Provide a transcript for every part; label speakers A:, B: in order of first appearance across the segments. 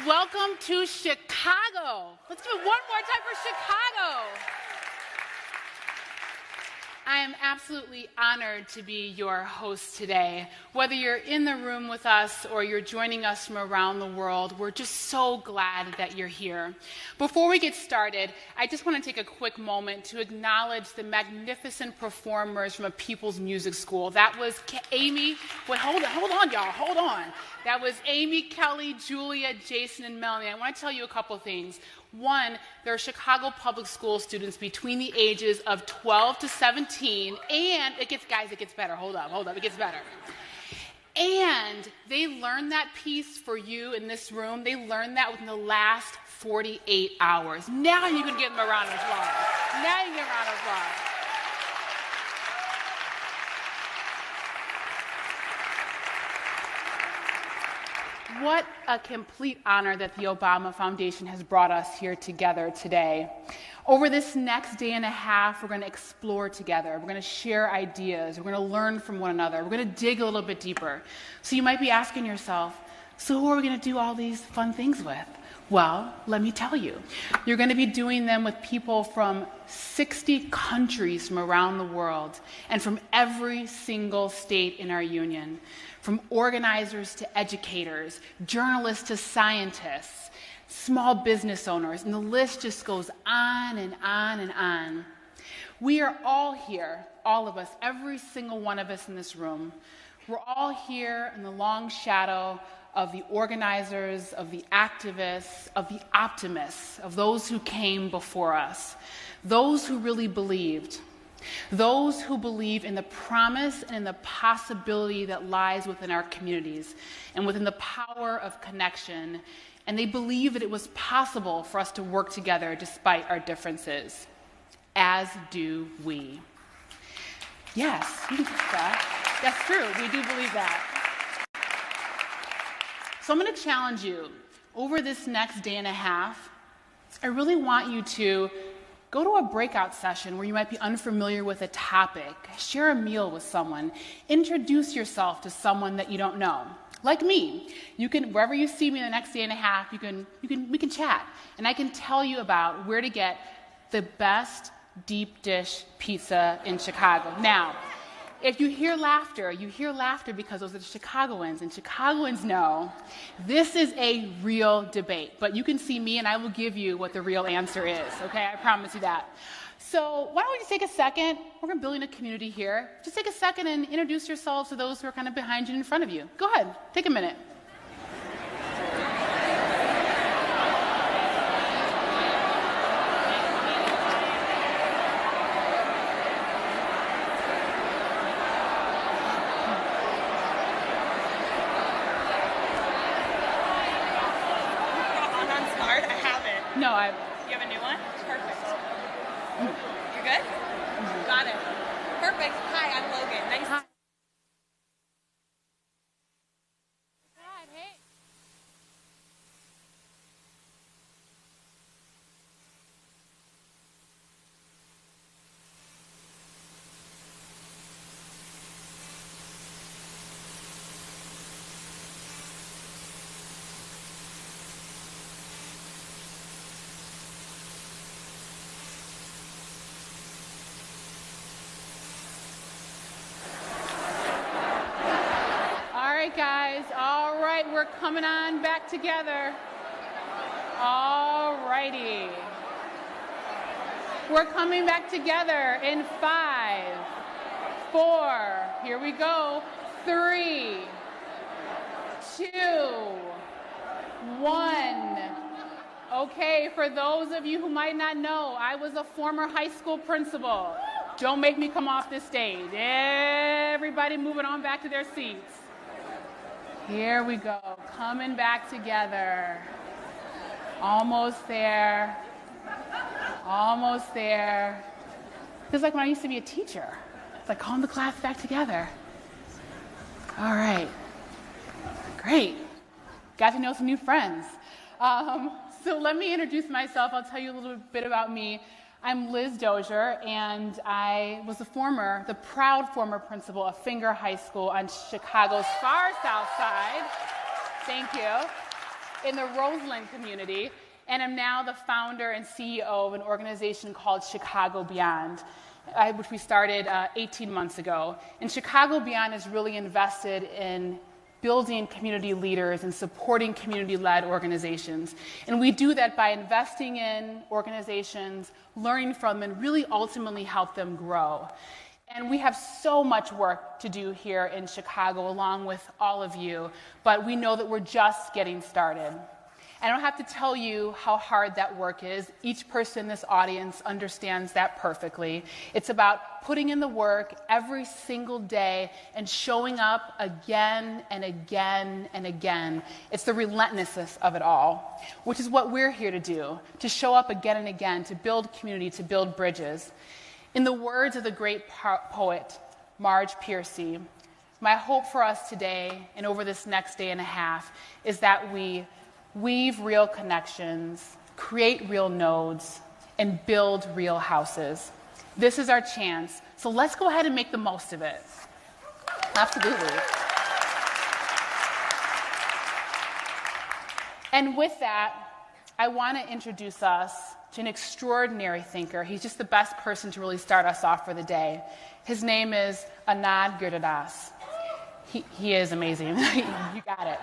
A: welcome to Chicago. Let's do it one more time for Chicago. I am absolutely honored to be your host today. Whether you're in the room with us or you're joining us from around the world, we're just so glad that you're here. Before we get started, I just want to take a quick moment to acknowledge the magnificent performers from A People's Music School. That was Amy. Wait, hold on, y'all. Hold on. That was Amy, Kelly, Julia, Jason, and Melanie. I want to tell you a couple things. One, there are Chicago Public School students between the ages of 12 to 17, and it gets better. Hold up, it gets better. And they learned that piece for you in this room. They learned that within the last 48 hours. Now you can give them a round of applause. What a complete honor that the Obama Foundation has brought us here together today. Over this next day and a half, we're going to explore together. We're going to share ideas. We're going to learn from one another. We're going to dig a little bit deeper. So you might be asking yourself, so who are we going to do all these fun things with? Well, let me tell you. You're going to be doing them with people from 60 countries from around the world and from every single state in our union. From organizers to educators, journalists to scientists, small business owners, and the list just goes on and on and on. We are all here, all of us, every single one of us in this room. We're all here in the long shadow of the organizers, of the activists, of the optimists, of those who came before us, those who really believed. Those who believe in the promise and in the possibility that lies within our communities and within the power of connection, and they believe that it was possible for us to work together despite our differences, as do we. Yes, you can say that. That's true. We do believe that. So I'm going to challenge you over this next day and a half. I really want you to go to a breakout session where you might be unfamiliar with a topic. Share a meal with someone. Introduce yourself to someone that you don't know. Like me, you can, wherever you see me in the next day and a half, we can chat. And I can tell you about where to get the best deep dish pizza in Chicago. Now, if you hear laughter because those are the Chicagoans, and Chicagoans know this is a real debate. But you can see me and I will give you what the real answer is, okay? I promise you that. So why don't we just take a second? We're building a community here. Just take a second and introduce yourselves to those who are kind of behind you and in front of you. Go ahead, take a minute. No,
B: You have a new one? Perfect. You're good? Got it. Perfect. Hi, I'm Logan. Nice to
A: guys. All right, we're coming on back together. All righty. We're coming back together in 5, 4, here we go, 3, 2, 1. Okay, for those of you who might not know, I was a former high school principal. Don't make me come off this stage. Everybody moving on back to their seats. Here we go, coming back together. Almost there. Almost there. Feels like when I used to be a teacher. It's like calling the class back together. All right. Great. Got to know some new friends. So let me introduce myself. I'll tell you a little bit about me. I'm Liz Dozier, and I was the proud former principal of Finger High School on Chicago's far south side. Thank you. in the Roseland community, and I'm now the founder and CEO of an organization called Chicago Beyond, which we started 18 months ago. And Chicago Beyond is really invested in building community leaders and supporting community-led organizations. And we do that by investing in organizations, learning from them, and really ultimately help them grow. And we have so much work to do here in Chicago, along with all of you, but we know that we're just getting started. I don't have to tell you how hard that work is. Each person in this audience understands that perfectly. It's about putting in the work every single day and showing up again and again and again. It's the relentlessness of it all, which is what we're here to do, to show up again and again, to build community, to build bridges. In the words of the great poet, Marge Piercy, my hope for us today and over this next day and a half is that we weave real connections, create real nodes, and build real houses. This is our chance, so let's go ahead and make the most of it. Absolutely. And with that, I want to introduce us to an extraordinary thinker. He's just the best person to really start us off for the day. His name is Anand Giridharadas. He is amazing. You got it.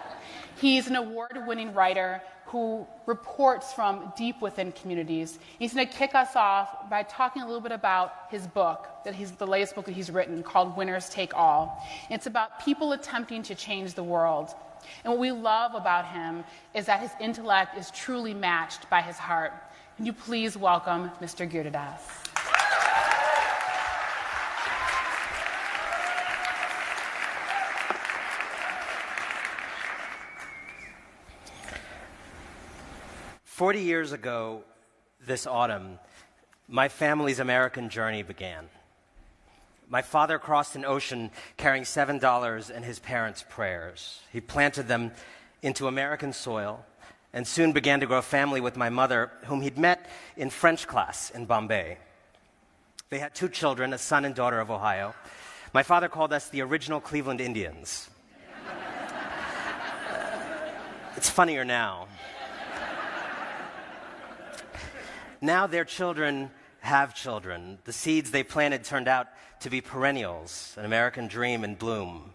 A: He's an award-winning writer who reports from deep within communities. He's going to kick us off by talking a little bit about his book, the latest book that he's written called Winners Take All. It's about people attempting to change the world. And what we love about him is that his intellect is truly matched by his heart. Can you please welcome Mr. Giridharadas?
C: "40 years ago this autumn, my family's American journey began. My father crossed an ocean carrying $7 and his parents' prayers. He planted them into American soil and soon began to grow a family with my mother, whom he'd met in French class in Bombay. They had 2 children, a son and daughter of Ohio. My father called us the original Cleveland Indians. It's funnier now. Now their children have children. The seeds they planted turned out to be perennials, an American dream in bloom.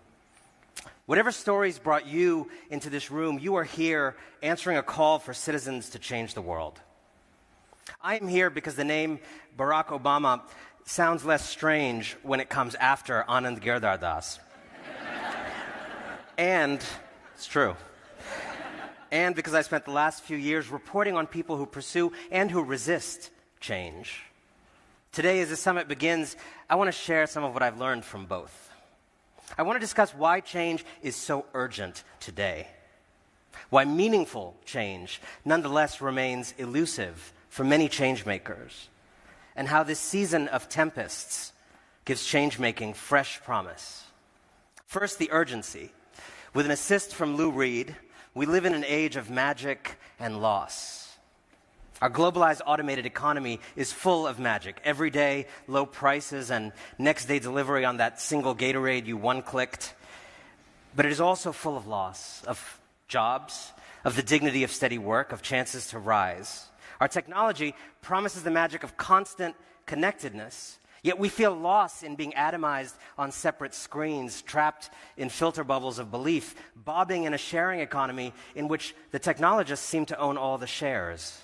C: Whatever stories brought you into this room, you are here answering a call for citizens to change the world. I am here because the name Barack Obama sounds less strange when it comes after Anand Giridharadas. And it's true. And because I spent the last few years reporting on people who pursue and who resist change. Today, as the summit begins, I want to share some of what I've learned from both. I want to discuss why change is so urgent today, why meaningful change nonetheless remains elusive for many change makers, and how this season of tempests gives change-making fresh promise. First, the urgency. With an assist from Lou Reed, we live in an age of magic and loss. Our globalized automated economy is full of magic. Every day, low prices and next day delivery on that single Gatorade you one-clicked. But it is also full of loss, of jobs, of the dignity of steady work, of chances to rise. Our technology promises the magic of constant connectedness, yet we feel lost in being atomized on separate screens, trapped in filter bubbles of belief, bobbing in a sharing economy in which the technologists seem to own all the shares.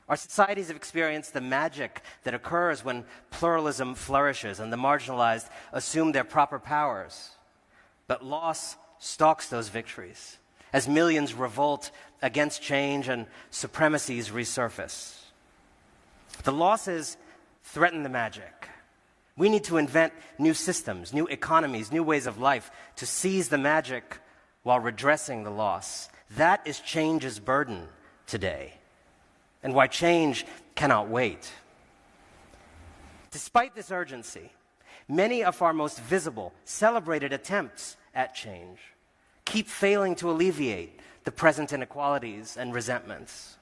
C: Our societies have experienced the magic that occurs when pluralism flourishes and the marginalized assume their proper powers. But loss stalks those victories as millions revolt against change and supremacies resurface. The losses threaten the magic. We need to invent new systems, new economies, new ways of life to seize the magic while redressing the loss. That is change's burden today, and why change cannot wait. Despite this urgency, many of our most visible, celebrated attempts at change keep failing to alleviate the present inequalities and resentments.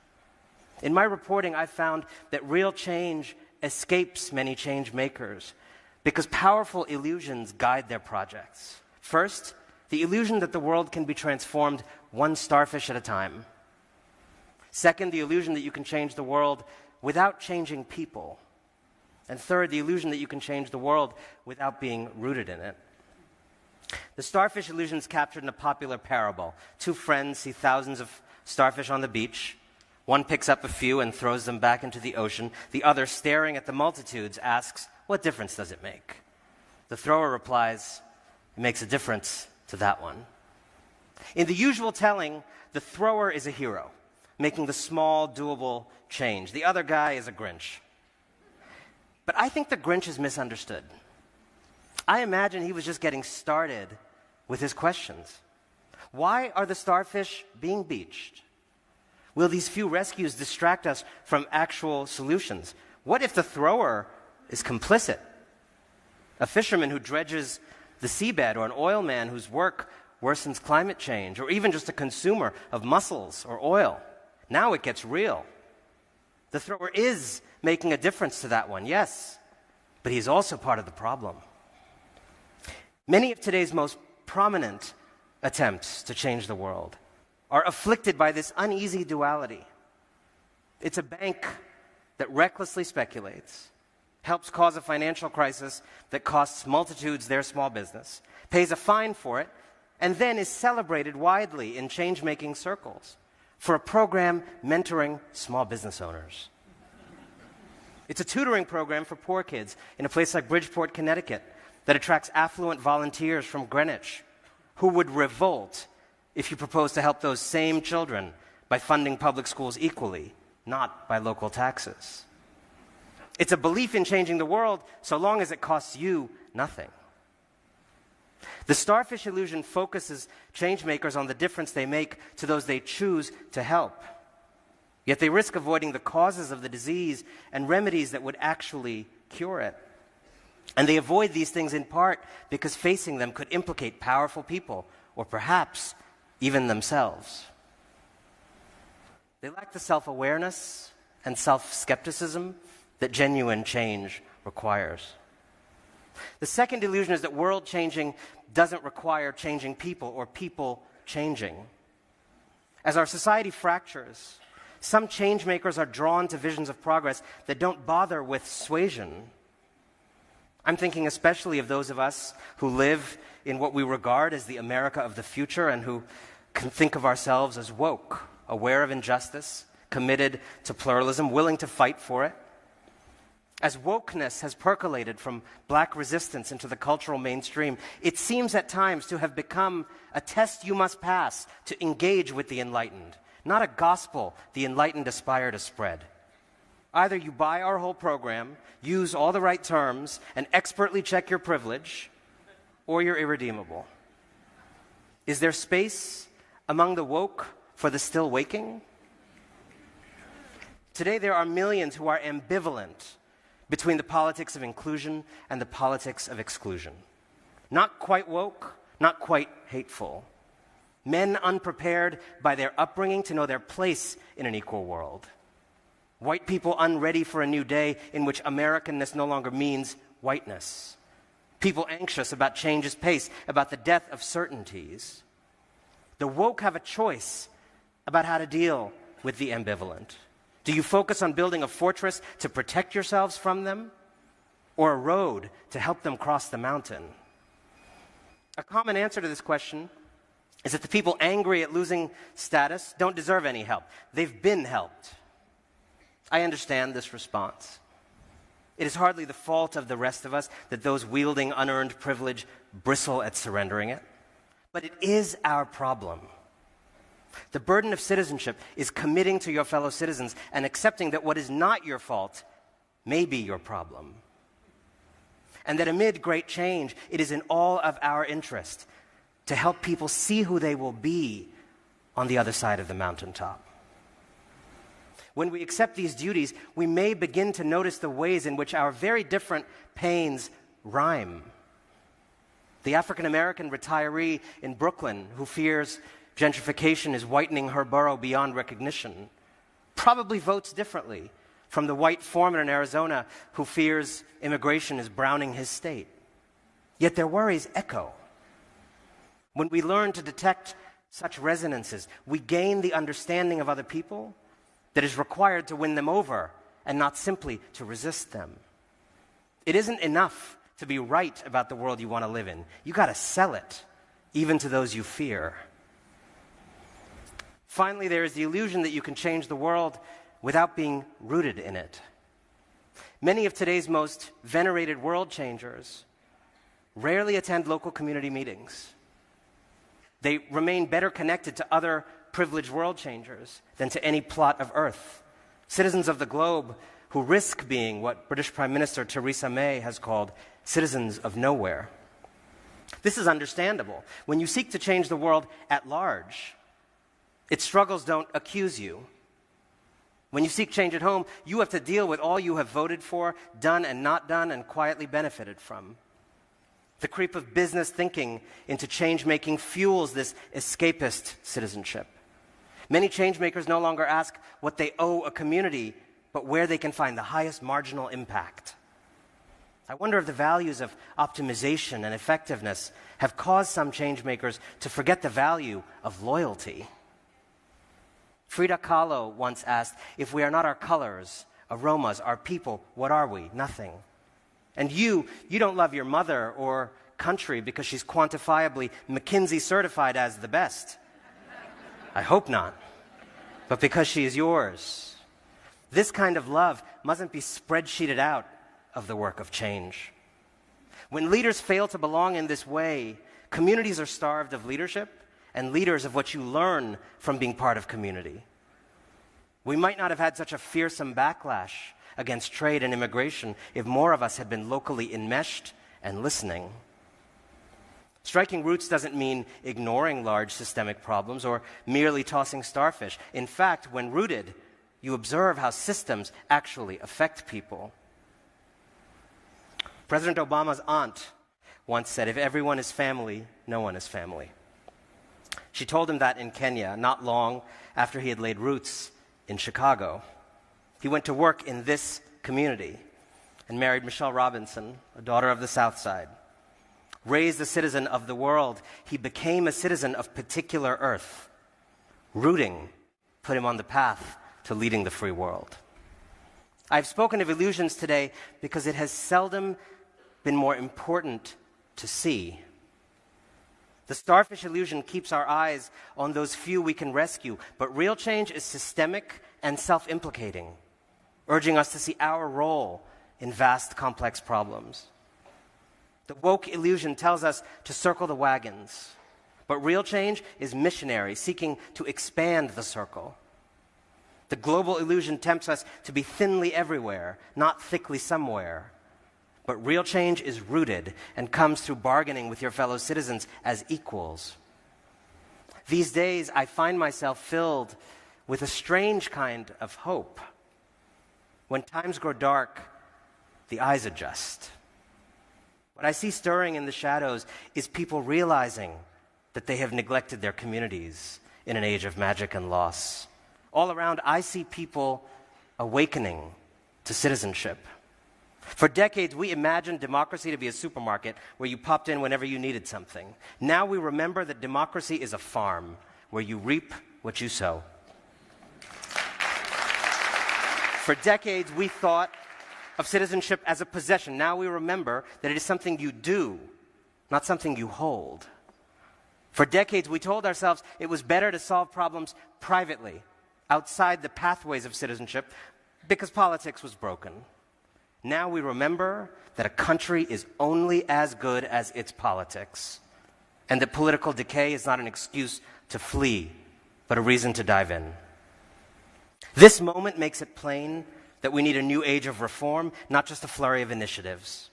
C: In my reporting, I found that real change escapes many change makers because powerful illusions guide their projects. First, the illusion that the world can be transformed one starfish at a time. Second, the illusion that you can change the world without changing people. And third, the illusion that you can change the world without being rooted in it. The starfish illusion is captured in a popular parable. Two friends see thousands of starfish on the beach. One picks up a few and throws them back into the ocean. The other, staring at the multitudes, asks, "What difference does it make?" The thrower replies, "It makes a difference to that one." In the usual telling, the thrower is a hero, making the small, doable change. The other guy is a Grinch. But I think the Grinch is misunderstood. I imagine he was just getting started with his questions. Why are the starfish being beached? Will these few rescues distract us from actual solutions? What if the thrower is complicit? A fisherman who dredges the seabed, or an oil man whose work worsens climate change, or even just a consumer of mussels or oil. Now it gets real. The thrower is making a difference to that one, yes, but he's also part of the problem. Many of today's most prominent attempts to change the world are afflicted by this uneasy duality. It's a bank that recklessly speculates, helps cause a financial crisis that costs multitudes their small business, pays a fine for it, and then is celebrated widely in change-making circles for a program mentoring small business owners. It's a tutoring program for poor kids in a place like Bridgeport, Connecticut, that attracts affluent volunteers from Greenwich who would revolt if you propose to help those same children by funding public schools equally, not by local taxes. It's a belief in changing the world so long as it costs you nothing. The starfish illusion focuses changemakers on the difference they make to those they choose to help. Yet they risk avoiding the causes of the disease and remedies that would actually cure it. And they avoid these things in part because facing them could implicate powerful people, or perhaps even themselves. They lack the self-awareness and self-skepticism that genuine change requires. The second illusion is that world changing doesn't require changing people or people changing. As our society fractures, some change makers are drawn to visions of progress that don't bother with suasion. I'm thinking especially of those of us who live in what we regard as the America of the future and who can think of ourselves as woke, aware of injustice, committed to pluralism, willing to fight for it. As wokeness has percolated from black resistance into the cultural mainstream, it seems at times to have become a test you must pass to engage with the enlightened, not a gospel the enlightened aspire to spread. Either you buy our whole program, use all the right terms, and expertly check your privilege, or you're irredeemable. Is there space among the woke for the still waking? Today there are millions who are ambivalent between the politics of inclusion and the politics of exclusion. Not quite woke, not quite hateful. Men unprepared by their upbringing to know their place in an equal world. White people unready for a new day in which Americanness no longer means whiteness. People anxious about change's pace, about the death of certainties. The woke have a choice about how to deal with the ambivalent. Do you focus on building a fortress to protect yourselves from them, or a road to help them cross the mountain? A common answer to this question is that the people angry at losing status don't deserve any help. They've been helped. I understand this response. It is hardly the fault of the rest of us that those wielding unearned privilege bristle at surrendering it. But it is our problem. The burden of citizenship is committing to your fellow citizens and accepting that what is not your fault may be your problem. And that amid great change, it is in all of our interest to help people see who they will be on the other side of the mountaintop. When we accept these duties, we may begin to notice the ways in which our very different pains rhyme. The African-American retiree in Brooklyn who fears gentrification is whitening her borough beyond recognition probably votes differently from the white foreman in Arizona who fears immigration is browning his state. Yet their worries echo. When we learn to detect such resonances, we gain the understanding of other people that is required to win them over and not simply to resist them. It isn't enough to be right about the world you want to live in. You got to sell it, even to those you fear. Finally, there is the illusion that you can change the world without being rooted in it. Many of today's most venerated world changers rarely attend local community meetings. They remain better connected to other privileged world changers than to any plot of earth. Citizens of the globe who risk being what British Prime Minister Theresa May has called citizens of nowhere. This is understandable. When you seek to change the world at large, its struggles don't accuse you. When you seek change at home, you have to deal with all you have voted for, done and not done, and quietly benefited from. The creep of business thinking into change-making fuels this escapist citizenship. Many change-makers no longer ask what they owe a community, but where they can find the highest marginal impact. I wonder if the values of optimization and effectiveness have caused some change-makers to forget the value of loyalty. Frida Kahlo once asked, if we are not our colors, aromas, our people, what are we? Nothing. And you don't love your mother or country because she's quantifiably McKinsey certified as the best. I hope not. But because she is yours. This kind of love mustn't be spreadsheeted out of the work of change. When leaders fail to belong in this way, communities are starved of leadership and leaders of what you learn from being part of community. We might not have had such a fearsome backlash against trade and immigration if more of us had been locally enmeshed and listening. Striking roots doesn't mean ignoring large systemic problems or merely tossing starfish. In fact, when rooted, you observe how systems actually affect people. President Obama's aunt once said, if everyone is family, no one is family. She told him that in Kenya, not long after he had laid roots in Chicago. He went to work in this community and married Michelle Robinson, a daughter of the South Side. Raised a citizen of the world, he became a citizen of particular earth. Rooting put him on the path to leading the free world. I've spoken of illusions today because it has seldom been more important to see. The starfish illusion keeps our eyes on those few we can rescue, but real change is systemic and self-implicating, urging us to see our role in vast, complex problems. The woke illusion tells us to circle the wagons, but real change is missionary, seeking to expand the circle. The global illusion tempts us to be thinly everywhere, not thickly somewhere. But real change is rooted and comes through bargaining with your fellow citizens as equals. These days, I find myself filled with a strange kind of hope. When times grow dark, the eyes adjust. What I see stirring in the shadows is people realizing that they have neglected their communities in an age of magic and loss. All around, I see people awakening to citizenship. For decades, we imagined democracy to be a supermarket where you popped in whenever you needed something. Now we remember that democracy is a farm where you reap what you sow. For decades, we thought of citizenship as a possession. Now we remember that it is something you do, not something you hold. For decades, we told ourselves it was better to solve problems privately, outside the pathways of citizenship, because politics was broken. Now we remember that a country is only as good as its politics, and that political decay is not an excuse to flee, but a reason to dive in. This moment makes it plain that we need a new age of reform, not just a flurry of initiatives.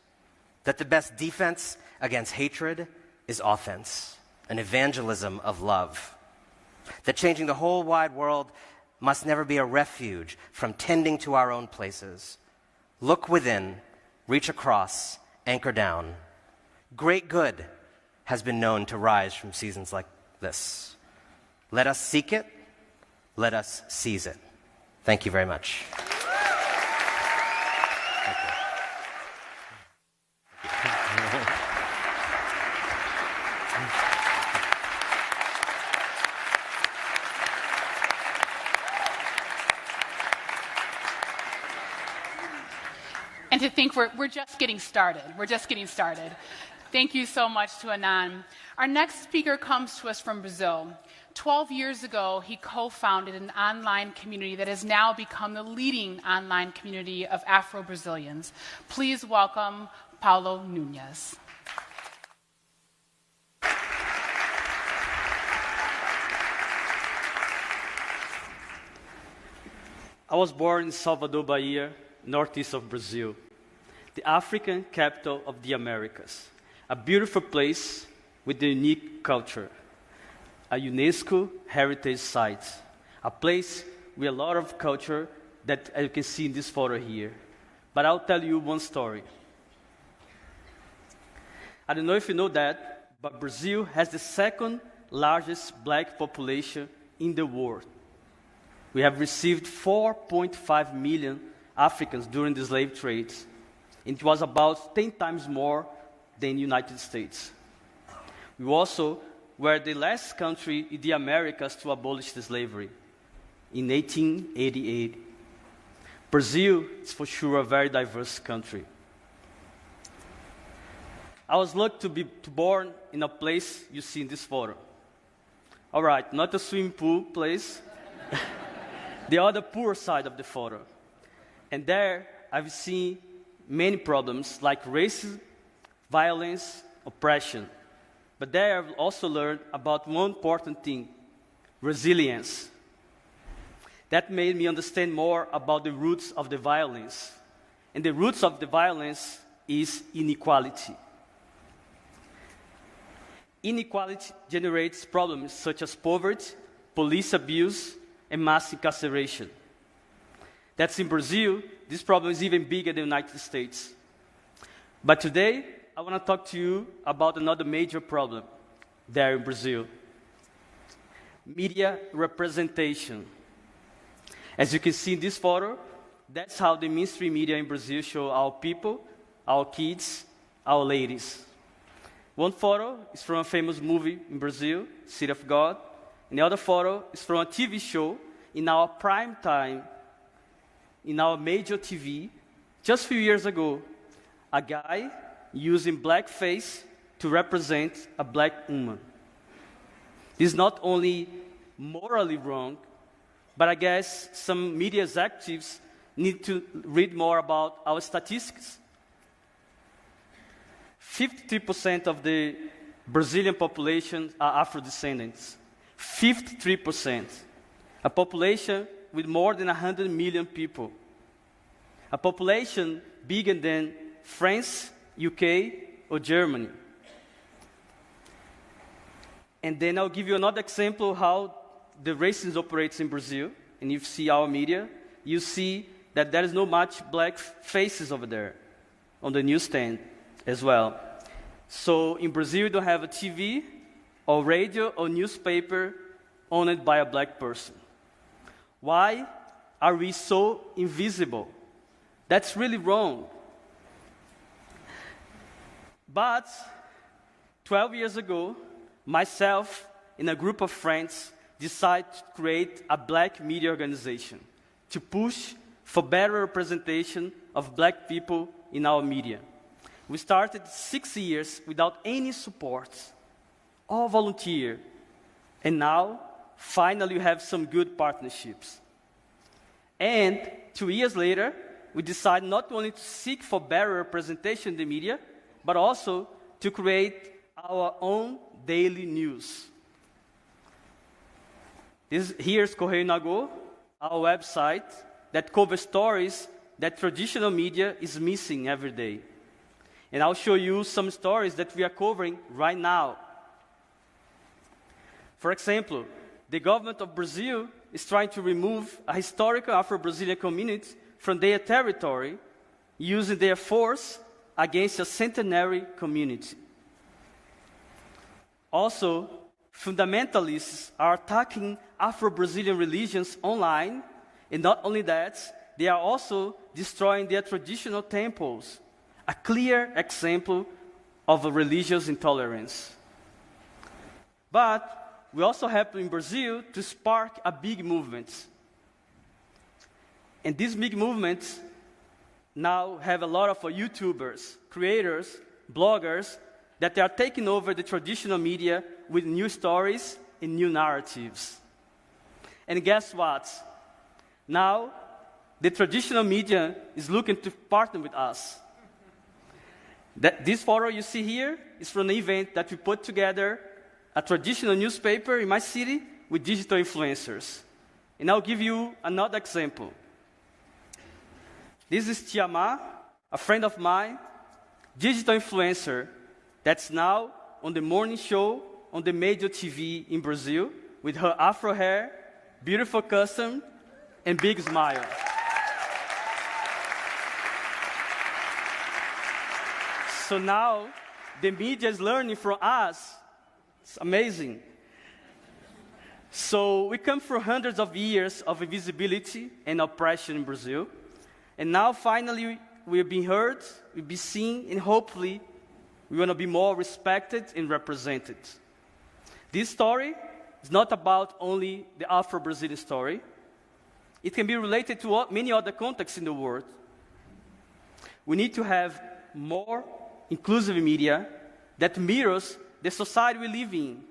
C: That the best defense against hatred is offense, an evangelism of love. That changing the whole wide world must never be a refuge from tending to our own places. Look within, reach across, anchor down. Great good has been known to rise from seasons like this. Let us seek it. Let us seize it. Thank you very much.
A: think we're just getting started. We're just getting started. Thank you so much to Anand. Our next speaker comes to us from Brazil. 12 years ago, he co-founded an online community that has now become the leading online community of Afro-Brazilians. Please welcome Paulo Nunes.
D: I was born in Salvador, Bahia, northeast of Brazil, the African capital of the Americas. A beautiful place with a unique culture, a UNESCO heritage site, a place with a lot of culture that you can see in this photo here. But I'll tell you one story. I don't know if you know that, but Brazil has the second largest black population in the world. We have received 4.5 million Africans during the slave trade. It was about 10 times more than the United States. We also were the last country in the Americas to abolish the slavery in 1888. Brazil is for sure a very diverse country. I was lucky to be born in a place you see in this photo. All right, not a swimming pool place, the other poor side of the photo. And there I've seen many problems like racism, violence, oppression. But there I've also learned about one important thing, resilience. That made me understand more about the roots of the violence. And the roots of the violence is inequality. Inequality generates problems such as poverty, police abuse, and mass incarceration. That's in Brazil. This problem is even bigger than the United States. But today, I want to talk to you about another major problem there in Brazil. Media representation. As you can see in this photo, that's how the mainstream media in Brazil show our people, our kids, our ladies. One photo is from a famous movie in Brazil, City of God. And the other photo is from a TV show in our prime time, in our major TV, just a few years ago. A guy using blackface to represent a black woman. This is not only morally wrong, but I guess some media executives need to read more about our statistics. 53% of the Brazilian population are Afro-descendants. 53%. A population with more than 100 million people. A population bigger than France, UK, or Germany. And then I'll give you another example of how the racism operates in Brazil. And if you see our media, you see that there is not much black faces over there on the newsstand as well. So in Brazil, you don't have a TV or radio or newspaper owned by a black person. Why are we so invisible? That's really wrong. But 12 years ago, myself and a group of friends decided to create a black media organization to push for better representation of black people in our media. We started 6 years without any support, all volunteer. And now, finally, we have some good partnerships. And 2 years later, we decided not only to seek for better representation in the media, but also to create our own daily news. Here's Correio Nagô, our website that covers stories that traditional media is missing every day. And I'll show you some stories that we are covering right now. For example, the government of Brazil is trying to remove a historical Afro-Brazilian community from their territory using their force against a centenary community. Also, fundamentalists are attacking Afro-Brazilian religions online, and not only that, they are also destroying their traditional temples, a clear example of a religious intolerance. But we also have in Brazil to spark a big movement. And this big movement now have a lot of YouTubers, creators, bloggers that they are taking over the traditional media with new stories and new narratives. And guess what? Now, the traditional media is looking to partner with us. This photo you see here is from an event that we put together, a traditional newspaper in my city with digital influencers. And I'll give you another example. This is Tiama, a friend of mine, digital influencer, that's now on the morning show on the major TV in Brazil with her afro hair, beautiful costume, and big smile. So now, the media is learning from us. It's amazing. So we come from hundreds of years of invisibility and oppression in Brazil. And now, finally, we're being heard, we'll be seen, and hopefully, we want to be more respected and represented. This story is not about only the Afro-Brazilian story. It can be related to many other contexts in the world. We need to have more inclusive media that mirrors the society we live in.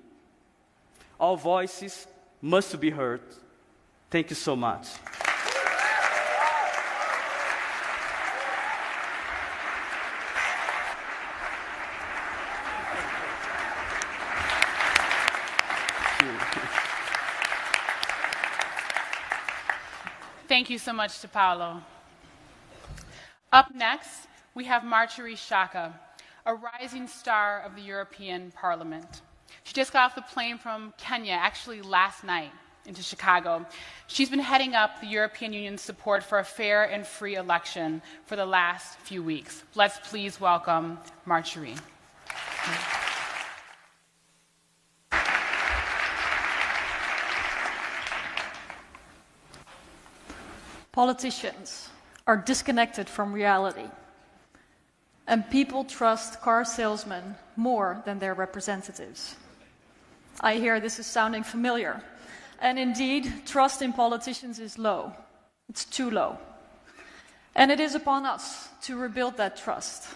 D: All voices must be heard. Thank you so much.
A: Thank you so much to Paulo. Up next, we have Marjorie Shaka, a rising star of the European Parliament. She just got off the plane from Kenya, actually last night, into Chicago. She's been heading up the European Union's support for a fair and free election for the last few weeks. Let's please welcome Marjorie.
E: Politicians are disconnected from reality, and people trust car salesmen more than their representatives. I hear this is sounding familiar, and indeed, trust in politicians is low. It's too low. And it is upon us to rebuild that trust.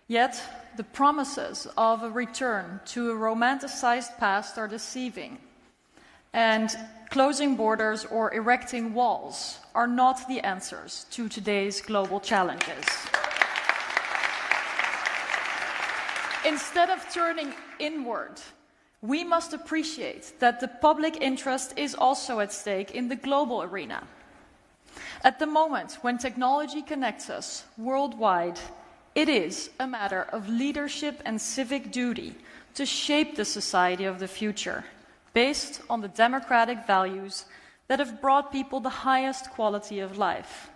E: Yet, the promises of a return to a romanticized past are deceiving, and closing borders or erecting walls are not the answers to today's global challenges. Instead of turning inward, we must appreciate that the public interest is also at stake in the global arena. At the moment when technology connects us worldwide, it is a matter of leadership and civic duty to shape the society of the future, based on the democratic values that have brought people the highest quality of life,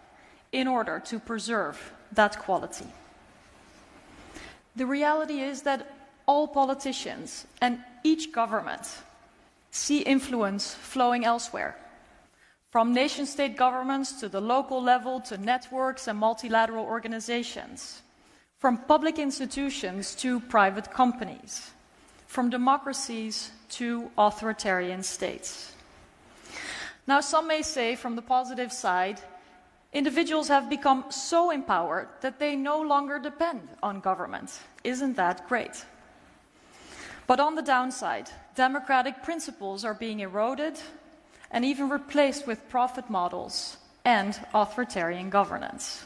E: in order to preserve that quality. The reality is that all politicians and each government see influence flowing elsewhere, from nation-state governments to the local level to networks and multilateral organizations, from public institutions to private companies, from democracies to authoritarian states. Now, some may say, from the positive side, individuals have become so empowered that they no longer depend on government. Isn't that great? But on the downside, democratic principles are being eroded and even replaced with profit models and authoritarian governance.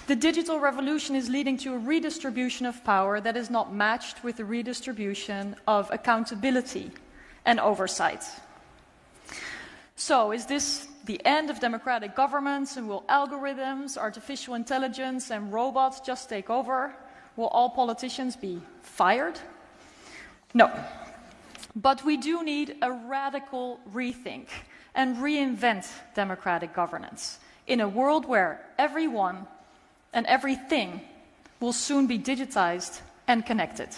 E: The digital revolution is leading to a redistribution of power that is not matched with the redistribution of accountability and oversight. So, is this the end of democratic governments, and will algorithms, artificial intelligence, and robots just take over? Will all politicians be fired? No. But we do need a radical rethink and reinvent democratic governance in a world where everyone and everything will soon be digitized and connected.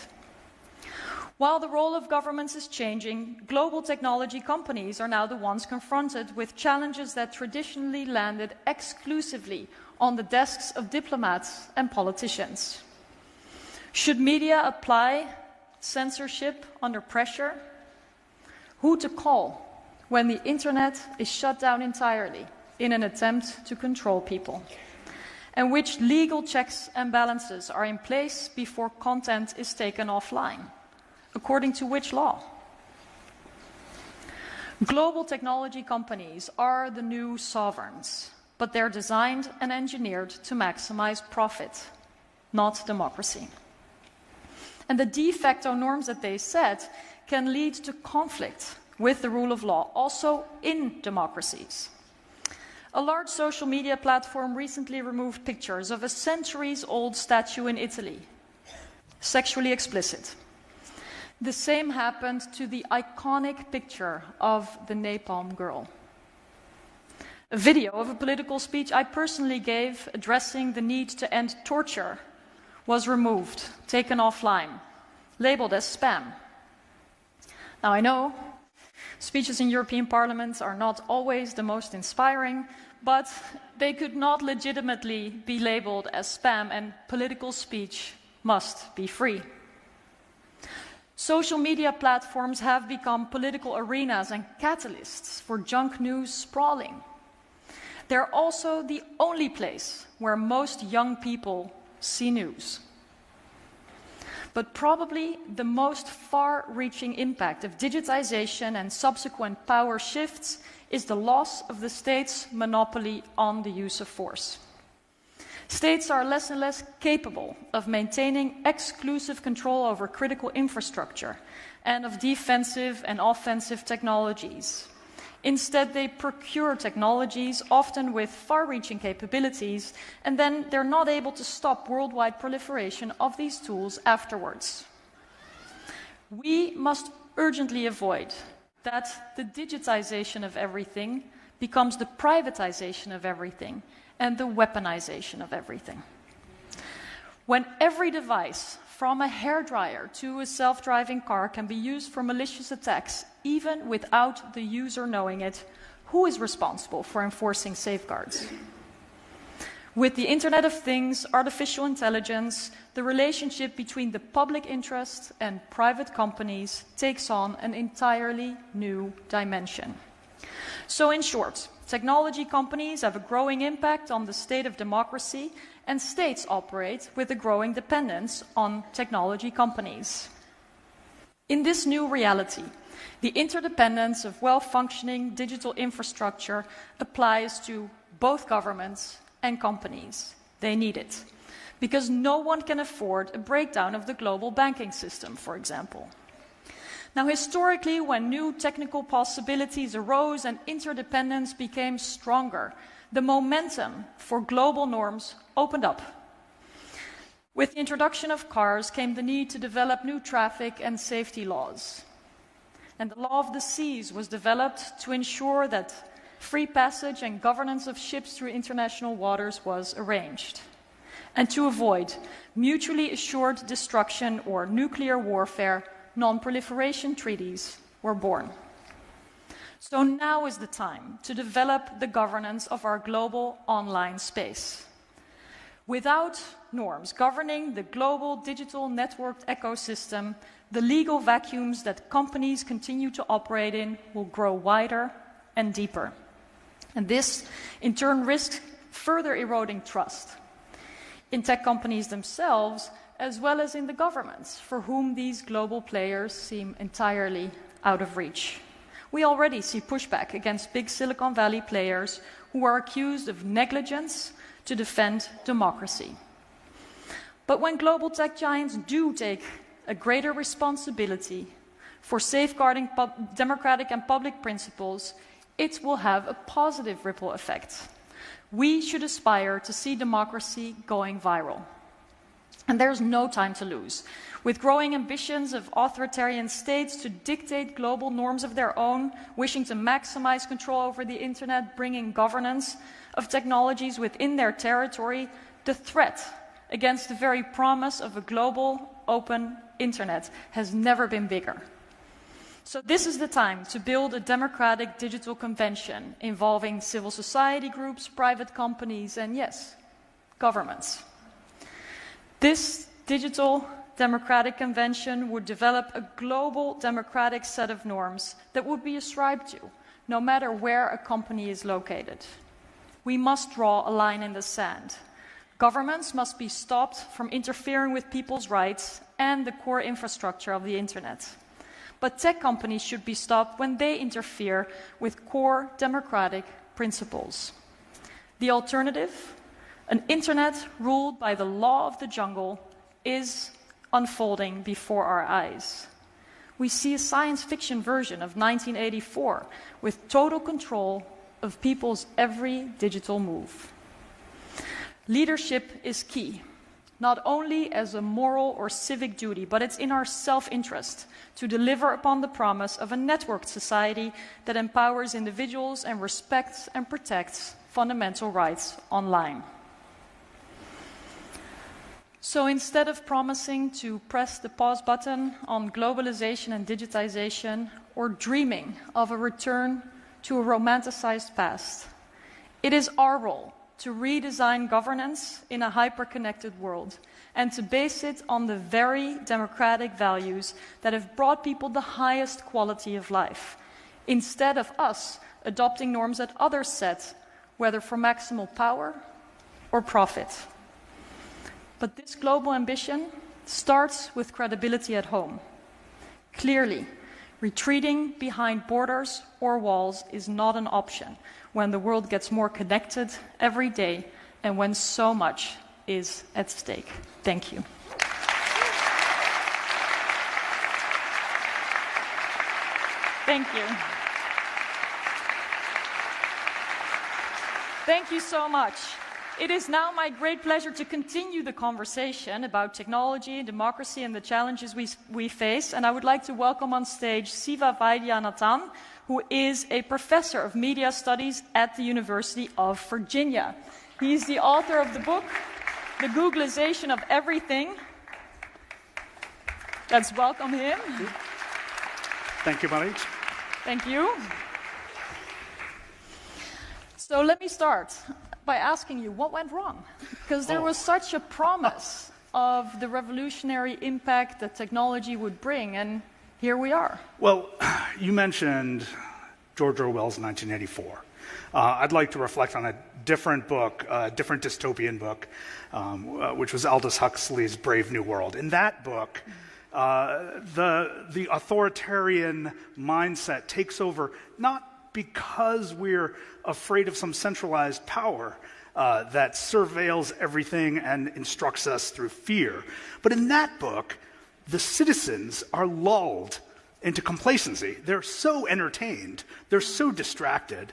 E: While the role of governments is changing, global technology companies are now the ones confronted with challenges that traditionally landed exclusively on the desks of diplomats and politicians. Should media apply censorship under pressure? Who to call when the internet is shut down entirely in an attempt to control people, and which legal checks and balances are in place before content is taken offline, according to which law? Global technology companies are the new sovereigns, but they're designed and engineered to maximize profit, not democracy. And the de facto norms that they set can lead to conflict with the rule of law, also in democracies. A large social media platform recently removed pictures of a centuries-old statue in Italy, sexually explicit. The same happened to the iconic picture of the Napalm Girl. A video of a political speech I personally gave addressing the need to end torture was removed, taken offline, labeled as spam. Now I know speeches in European parliaments are not always the most inspiring, but they could not legitimately be labeled as spam, and political speech must be free. Social media platforms have become political arenas and catalysts for junk news sprawling. They're also the only place where most young people see news. But probably the most far-reaching impact of digitization and subsequent power shifts is the loss of the state's monopoly on the use of force. States are less and less capable of maintaining exclusive control over critical infrastructure and of defensive and offensive technologies. Instead, they procure technologies, often with far-reaching capabilities, and then they're not able to stop worldwide proliferation of these tools afterwards. We must urgently avoid that the digitization of everything becomes the privatization of everything and the weaponization of everything. When every device, from a hairdryer to a self-driving car, can be used for malicious attacks, even without the user knowing it, who is responsible for enforcing safeguards? With the Internet of Things, artificial intelligence, the relationship between the public interest and private companies takes on an entirely new dimension. So in short, technology companies have a growing impact on the state of democracy, and states operate with a growing dependence on technology companies. In this new reality, the interdependence of well-functioning digital infrastructure applies to both governments and companies. They need it, because no one can afford a breakdown of the global banking system, for example. Now, historically, when new technical possibilities arose and interdependence became stronger, the momentum for global norms opened up. With the introduction of cars came the need to develop new traffic and safety laws. And the law of the seas was developed to ensure that free passage and governance of ships through international waters was arranged. And to avoid mutually assured destruction or nuclear warfare, non-proliferation treaties were born. So now is the time to develop the governance of our global online space. Without norms governing the global digital networked ecosystem, the legal vacuums that companies continue to operate in will grow wider and deeper. And this, in turn, risks further eroding trust in tech companies themselves, as well as in the governments, for whom these global players seem entirely out of reach. We already see pushback against big Silicon Valley players who are accused of negligence to defend democracy. But when global tech giants do take a greater responsibility for safeguarding democratic and public principles, it will have a positive ripple effect. We should aspire to see democracy going viral. And there's no time to lose. With growing ambitions of authoritarian states to dictate global norms of their own, wishing to maximize control over the internet, bringing governance of technologies within their territory, the threat against the very promise of a global, open internet has never been bigger. So this is the time to build a democratic digital convention involving civil society groups, private companies, and yes, governments. This digital democratic convention would develop a global democratic set of norms that would be ascribed to, no matter where a company is located. we must draw a line in the sand. Governments must be stopped from interfering with people's rights and the core infrastructure of the internet. But tech companies should be stopped when they interfere with core democratic principles. The alternative, an internet ruled by the law of the jungle, is unfolding before our eyes. We see a science fiction version of 1984 with total control of people's every digital move. Leadership is key, not only as a moral or civic duty, but it's in our self-interest to deliver upon the promise of a networked society that empowers individuals and respects and protects fundamental rights online. So instead of promising to press the pause button on globalization and digitization, or dreaming of a return to a romanticized past, it is our role to redesign governance in a hyper-connected world and to base it on the very democratic values that have brought people the highest quality of life, instead of us adopting norms that others set, whether for maximal power or profit. But this global ambition starts with credibility at home. Clearly, retreating behind borders or walls is not an option when the world gets more connected every day and when so much is at stake. Thank you. Thank you. Thank you so much. It is now my great pleasure to continue the conversation about technology, democracy, and the challenges we face. And I would like to welcome on stage Siva Vaidyanathan, who is a professor of media studies at the University of Virginia. He is the author of the book, The Googlization of Everything. Let's welcome him.
F: Thank you, Marie.
E: Thank you. So let me start by asking you, what went wrong? Because there was such a promise of the revolutionary impact that technology would bring, and here we are.
F: Well, you mentioned George Orwell's 1984. I'd like to reflect on a different book, a different dystopian book, which was Aldous Huxley's Brave New World. In that book, the authoritarian mindset takes over, not because we're afraid of some centralized power that surveils everything and instructs us through fear. But in that book, the citizens are lulled into complacency. They're so entertained, they're so distracted,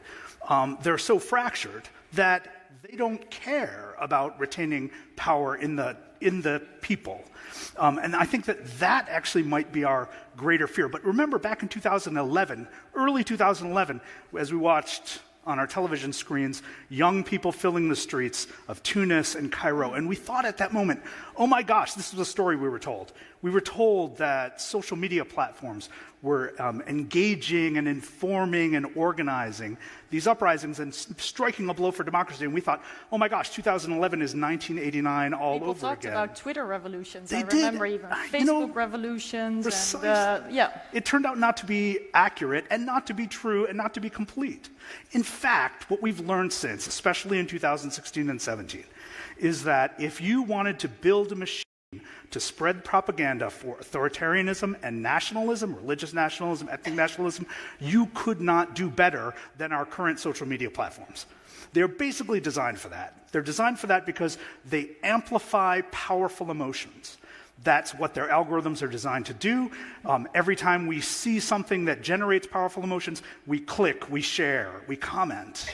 F: they're so fractured that they don't care about retaining power in the people. And I think that actually might be our greater fear. But remember, back in 2011, early 2011, as we watched on our television screens young people filling the streets of Tunis and Cairo, and we thought at that moment, oh my gosh, this was a story we were told. We were told that social media platforms were engaging and informing and organizing these uprisings and striking a blow for democracy. And we thought, oh my gosh, 2011 is 1989 all
E: People
F: over again.
E: talked about Twitter revolutions.
F: They
E: I remember even Facebook revolutions.
F: Precisely.
E: And,
F: It turned out not to be accurate and not to be true and not to be complete. In fact, what we've learned since, especially in 2016 and 17, is that if you wanted to build a machine to spread propaganda for authoritarianism and nationalism, religious nationalism, ethnic nationalism, you could not do better than our current social media platforms. They're basically designed for that. They're designed for that because they amplify powerful emotions. That's what their algorithms are designed to do. Every time we see something that generates powerful emotions, we click, we share, we comment.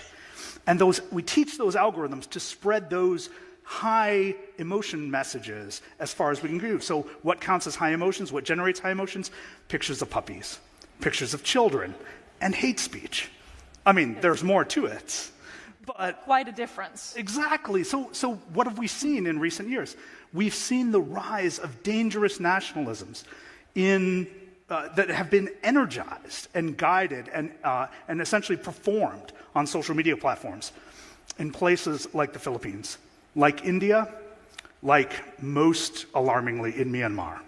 F: And we teach those algorithms to spread those high emotion messages as far as we can do. So what counts as high emotions? What generates high emotions? Pictures of puppies, pictures of children, and hate speech. I mean, there's more to it. But
E: quite a difference.
F: Exactly. So what have we seen in recent years? We've seen the rise of dangerous nationalisms that have been energized and guided and essentially performed on social media platforms in places like the Philippines, like India, like most alarmingly in Myanmar.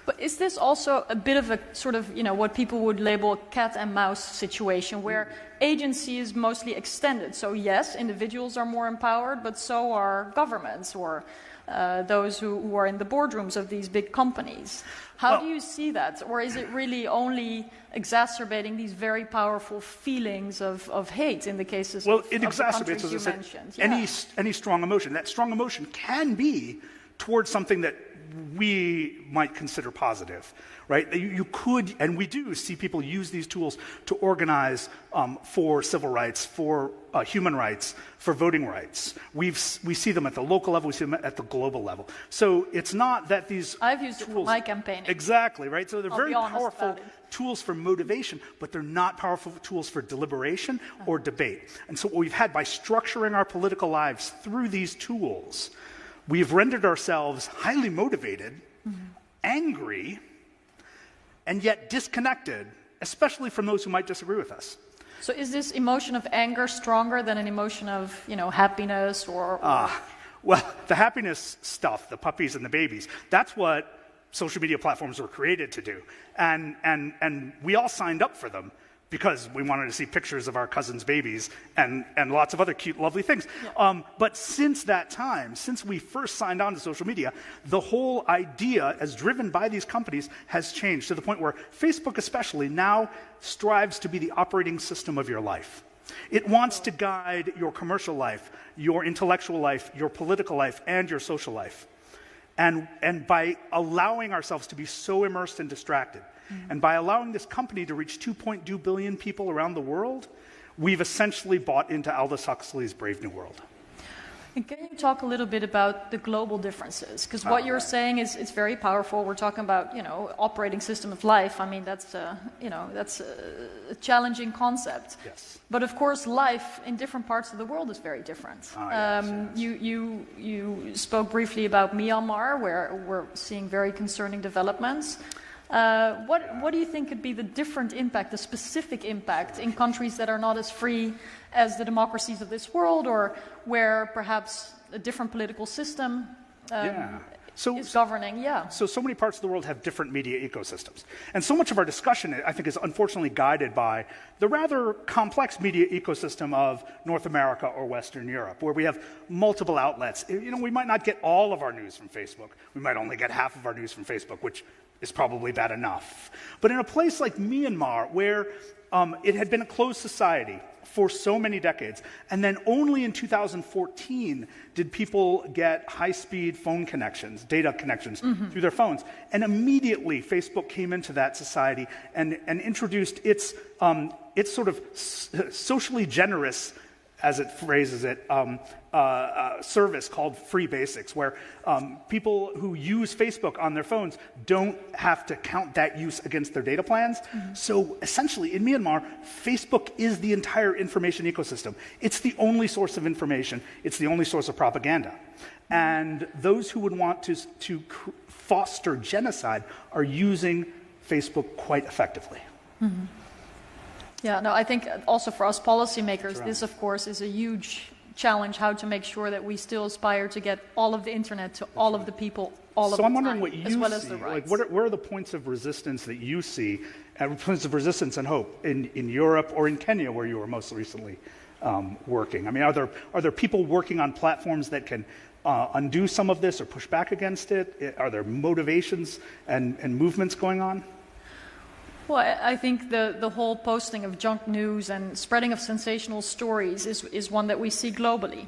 E: But is this also a bit of a sort of, what people would label a cat and mouse situation where agency is mostly extended? So yes, individuals are more empowered, but so are governments or those who are in the boardrooms of these big companies. How do you see that? Or is it really only exacerbating these very powerful feelings of hate in the cases of
F: it
E: of the
F: exacerbates,
E: countries
F: as I
E: you
F: said,
E: mentioned?
F: any strong emotion. That strong emotion can be towards something that we might consider positive, right? You could, and we do, see people use these tools to organize for civil rights, for human rights, for voting rights. We see them at the local level, we see them at the global level. So it's not that these
E: I've used
F: tools,
E: it for my campaigning.
F: Exactly, right? So they're
E: I'll
F: very
E: be honest
F: powerful
E: about it.
F: tools for motivation, but they're not powerful tools for deliberation or debate. And so what we've had by structuring our political lives through these tools, we've rendered ourselves highly motivated, angry, and yet disconnected, especially from those who might disagree with us.
E: So is this emotion of anger stronger than an emotion of, happiness or
F: Well, the happiness stuff, the puppies and the babies, that's what social media platforms were created to do. And we all signed up for them because we wanted to see pictures of our cousins' babies and lots of other cute, lovely things. Yeah. But since that time, since we first signed on to social media, the whole idea, as driven by these companies, has changed to the point where Facebook especially now strives to be the operating system of your life. It wants to guide your commercial life, your intellectual life, your political life, and your social life. And by allowing ourselves to be so immersed and distracted, and by allowing this company to reach 2.2 billion people around the world, we've essentially bought into Aldous Huxley's Brave New World.
E: And can you talk a little bit about the global differences? Because what you're saying is it's very powerful. We're talking about, operating system of life. I mean, that's a challenging concept.
F: Yes.
E: But of course, life in different parts of the world is very different.
F: Yes.
E: You spoke briefly about Myanmar, where we're seeing very concerning developments. What do you think could be the different impact, the specific impact in countries that are not as free as the democracies of this world, or where perhaps a different political system is governing?
F: So many parts of the world have different media ecosystems. And so much of our discussion, I think, is unfortunately guided by the rather complex media ecosystem of North America or Western Europe, where we have multiple outlets. We might not get all of our news from Facebook. We might only get half of our news from Facebook, which is probably bad enough. But in a place like Myanmar, where it had been a closed society for so many decades, and then only in 2014 did people get high-speed phone connections, data connections through their phones. And immediately Facebook came into that society and introduced its sort of socially generous, as it phrases it, service called Free Basics, where people who use Facebook on their phones don't have to count that use against their data plans. So essentially, in Myanmar, Facebook is the entire information ecosystem. It's the only source of information. It's the only source of propaganda. And those who would want to foster genocide are using Facebook quite effectively.
E: Yeah, no, I think also for us policymakers, this, of course, is a huge challenge, how to make sure that we still aspire to get all of the internet to all of the people all of the time.
F: So I'm wondering what you
E: as well
F: see,
E: as the rights.
F: like where are the points of resistance that you see, points of resistance and hope in Europe or in Kenya, where you were most recently working? I mean, are there people working on platforms that can undo some of this or push back against it? Are there motivations and movements going on?
E: Well, I think the whole posting of junk news and spreading of sensational stories is one that we see globally.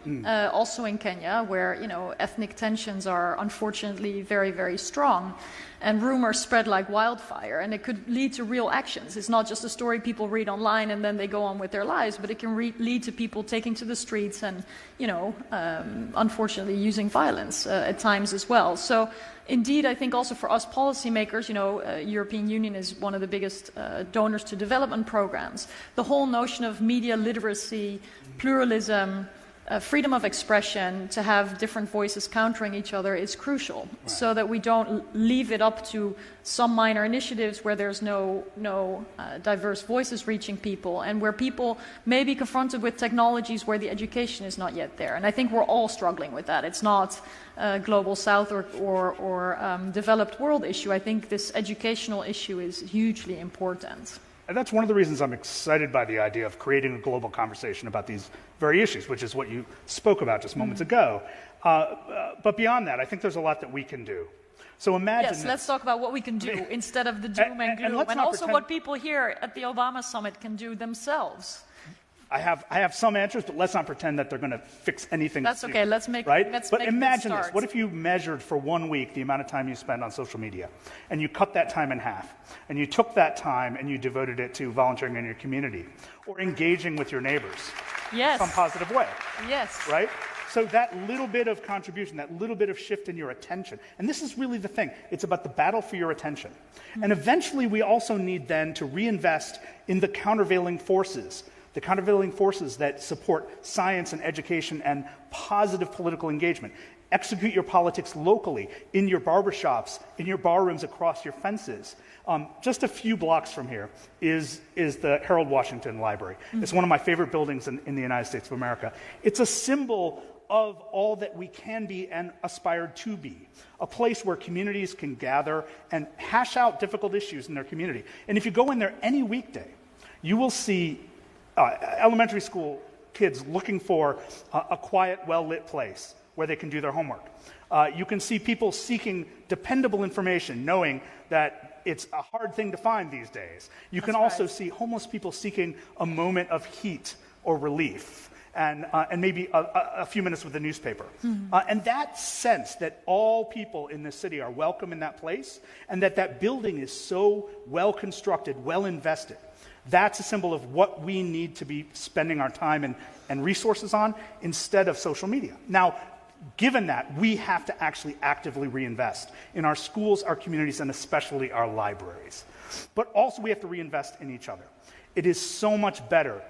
E: Also in Kenya, where ethnic tensions are unfortunately very, very strong, and rumors spread like wildfire, and it could lead to real actions. It's not just a story people read online and then they go on with their lives, but it can lead to people taking to the streets and unfortunately using violence at times as well. So indeed, I think also for us policymakers, European Union is one of the biggest donors to development programs. The whole notion of media literacy, pluralism, freedom of expression, to have different voices countering each other is crucial, so that we don't leave it up to some minor initiatives where there's no diverse voices reaching people, and where people may be confronted with technologies where the education is not yet there. And I think we're all struggling with that. It's not a global south or developed world issue. I think this educational issue is hugely important.
F: And that's one of the reasons I'm excited by the idea of creating a global conversation about these very issues, which is what you spoke about just moments ago. But beyond that, I think there's a lot that we can do. So imagine
E: Yes, let's talk about what we can do instead of the doom and gloom, and also what people here at the Obama Summit can do themselves.
F: I have some answers, but let's not pretend that they're going to fix anything.
E: That's okay. Let's make
F: right.
E: Let's
F: but
E: make
F: imagine
E: this.
F: What if you measured for 1 week the amount of time you spend on social media, and you cut that time in half, and you took that time and you devoted it to volunteering in your community or engaging with your neighbors
E: Yes.
F: in some positive way,
E: Yes.
F: right? So that little bit of contribution, that little bit of shift in your attention, and this is really the thing, it's about the battle for your attention. And eventually we also need then to reinvest in the countervailing forces that support science and education and positive political engagement. Execute your politics locally, in your barbershops, in your barrooms, across your fences. Just a few blocks from here is the Harold Washington Library. It's one of my favorite buildings in the United States of America. It's a symbol of all that we can be and aspire to be. A place where communities can gather and hash out difficult issues in their community. And if you go in there any weekday, you will see elementary school kids looking for a quiet, well-lit place where they can do their homework. You can see people seeking dependable information, knowing that it's a hard thing to find these days. You can also see homeless people seeking a moment of heat or relief, and maybe a few minutes with a newspaper. And that sense that all people in this city are welcome in that place, and that building is so well constructed, well invested, that's a symbol of what we need to be spending our time and resources on instead of social media. Now, given that, we have to actually actively reinvest in our schools, our communities, and especially our libraries. But also we have to reinvest in each other. It is so much better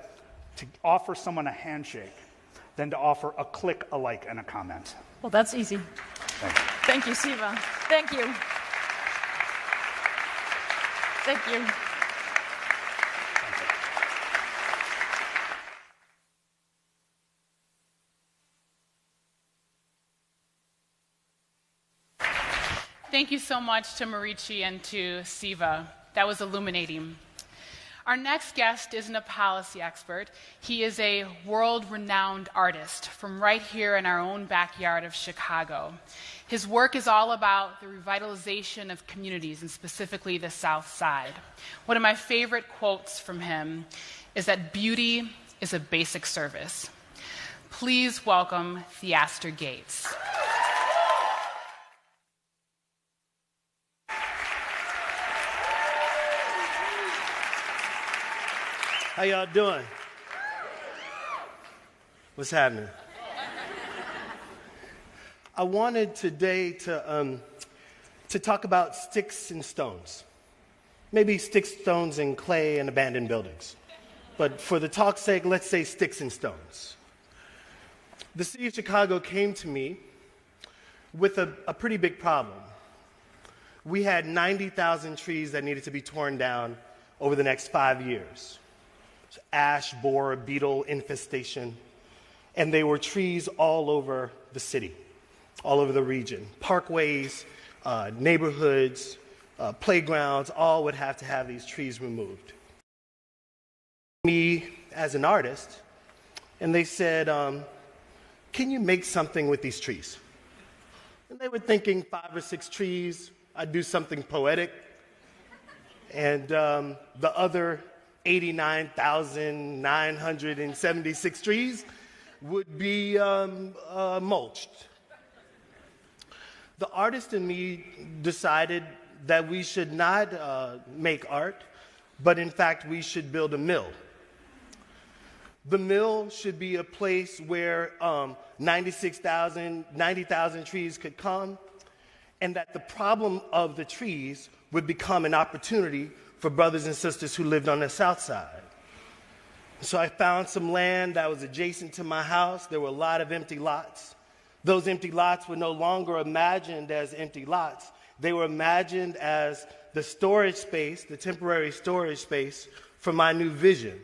F: to offer someone a handshake than to offer a click, a like, and a comment.
E: Well, that's easy.
F: Thank you.
E: Thank you, Siva. Thank you. Thank you.
A: Thank you so much to Marici and to Siva. That was illuminating. Our next guest isn't a policy expert. He is a world-renowned artist from right here in our own backyard of Chicago. His work is all about the revitalization of communities, and specifically the South Side. One of my favorite quotes from him is that beauty is a basic service. Please welcome Theaster Gates.
G: How y'all doing? What's happening? I wanted today to talk about sticks and stones. Maybe sticks, stones, and clay and abandoned buildings. But for the talk's sake, let's say sticks and stones. The city of Chicago came to me with a pretty big problem. We had 90,000 trees that needed to be torn down over the next 5 years. Ash, borer, beetle infestation, and they were trees all over the city, all over the region. Parkways, neighborhoods, playgrounds, all would have to have these trees removed. Me as an artist, and they said, can you make something with these trees? And they were thinking 5 or 6 trees, I'd do something poetic, and the other 89,976 trees would be mulched. The artist in me decided that we should not make art, but in fact we should build a mill. The mill should be a place where 90,000 trees could come, and that the problem of the trees would become an opportunity for brothers and sisters who lived on the South Side. So I found some land that was adjacent to my house. There were a lot of empty lots. Those empty lots were no longer imagined as empty lots. They were imagined as the storage space, the temporary storage space for my new vision.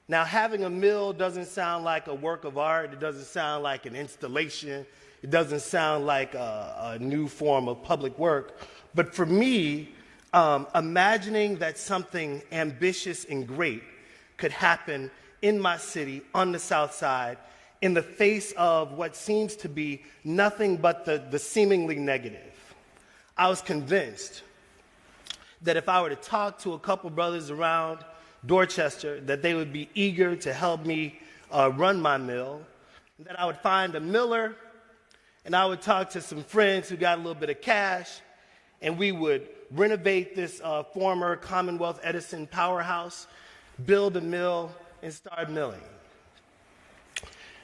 G: Now, having a mill doesn't sound like a work of art. It doesn't sound like an installation. It doesn't sound like a new form of public work. But for me, imagining that something ambitious and great could happen in my city on the South Side in the face of what seems to be nothing but the seemingly negative. I was convinced that if I were to talk to a couple brothers around Dorchester, that they would be eager to help me run my mill, that I would find a miller, and I would talk to some friends who got a little bit of cash, and we would renovate this former Commonwealth Edison powerhouse, build a mill, and start milling.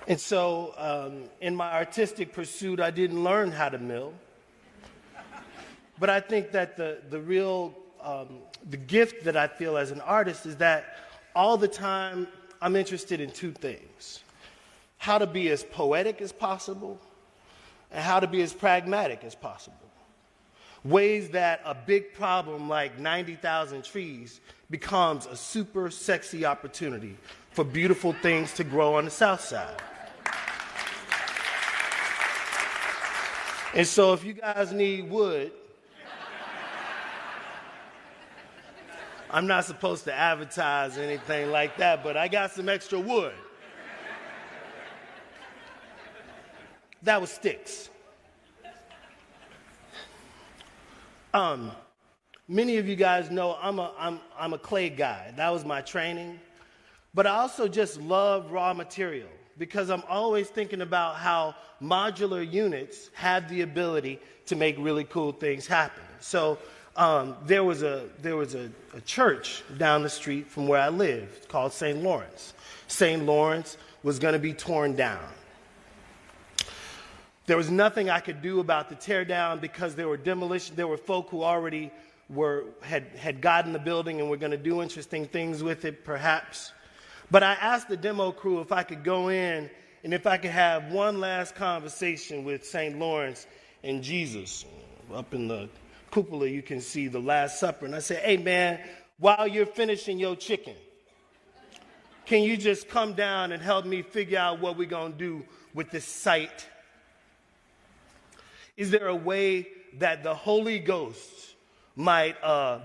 G: And so in my artistic pursuit, I didn't learn how to mill. But I think that the real the gift that I feel as an artist is that all the time I'm interested in two things: how to be as poetic as possible and how to be as pragmatic as possible. Ways that a big problem like 90,000 trees becomes a super sexy opportunity for beautiful things to grow on the South Side. And so if you guys need wood, I'm not supposed to advertise anything like that, but I got some extra wood. That was sticks. Many of you guys know I'm a clay guy. That was my training. But I also just love raw material because I'm always thinking about how modular units have the ability to make really cool things happen. So there was a church down the street from where I lived called St. Lawrence. St. Lawrence was going to be torn down. There was nothing I could do about the tear down because there were folk who already had gotten the building and were going to do interesting things with it, perhaps. But I asked the demo crew if I could go in and if I could have one last conversation with St. Lawrence and Jesus. Up in the cupola, you can see the Last Supper. And I said, hey, man, while you're finishing your chicken, can you just come down and help me figure out what we're going to do with this site? Is there a way that the Holy Ghost might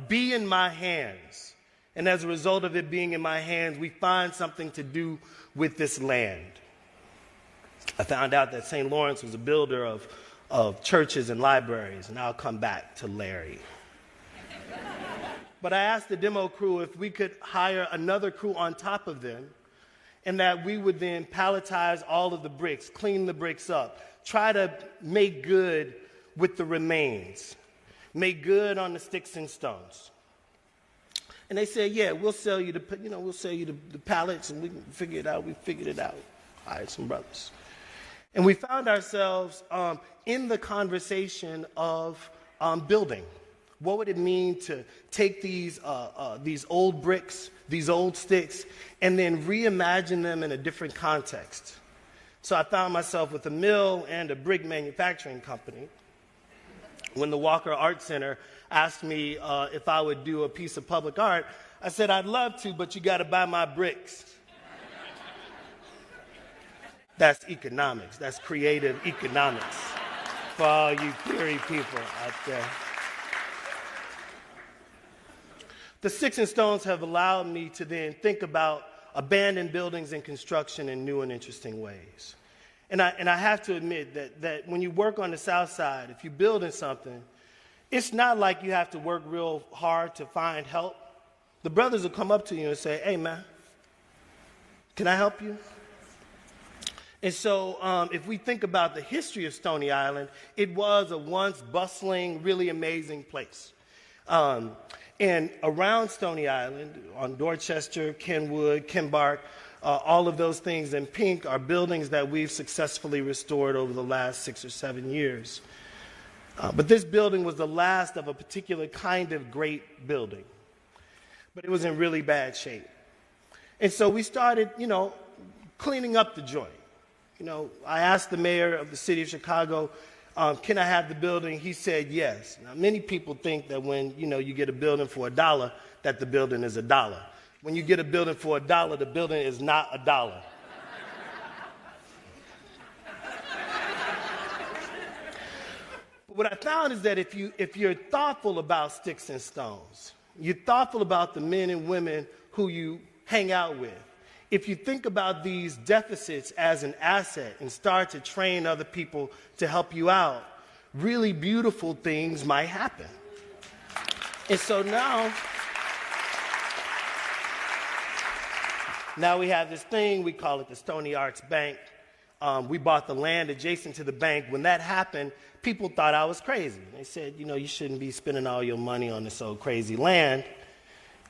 G: be in my hands? And as a result of it being in my hands, we find something to do with this land. I found out that St. Lawrence was a builder of churches and libraries, and I'll come back to Larry. But I asked the demo crew if we could hire another crew on top of them, and that we would then palletize all of the bricks, clean the bricks up, try to make good with the remains, make good on the sticks and stones. And they said, yeah, we'll sell you the pallets and we can figure it out. We figured it out. I had some brothers. And we found ourselves in the conversation of building. What would it mean to take these old bricks, these old sticks, and then reimagine them in a different context? So I found myself with a mill and a brick manufacturing company. When the Walker Art Center asked me if I would do a piece of public art, I said, I'd love to, but you got to buy my bricks. That's economics. That's creative economics for all you theory people out there. The sticks and stones have allowed me to then think about abandoned buildings and construction in new and interesting ways. And I have to admit that when you work on the South Side, if you're building something, it's not like you have to work real hard to find help. The brothers will come up to you and say, hey, man, can I help you? And so if we think about the history of Stony Island, it was a once bustling, really amazing place. And around Stony Island, on Dorchester, Kenwood, Kenbark, all of those things in pink are buildings that we've successfully restored over the last 6 or 7 years. But this building was the last of a particular kind of great building. But it was in really bad shape. And so we started, cleaning up the joint. I asked the mayor of the city of Chicago, can I have the building? He said yes. Now, many people think that when, you get a building for $1, that the building is $1. When you get a building for $1, the building is not $1. What I found is that if you're thoughtful about sticks and stones, you're thoughtful about the men and women who you hang out with, if you think about these deficits as an asset and start to train other people to help you out, really beautiful things might happen. And so now we have this thing, we call it the Stony Arts Bank. We bought the land adjacent to the bank. When that happened, people thought I was crazy. They said, you shouldn't be spending all your money on this old crazy land.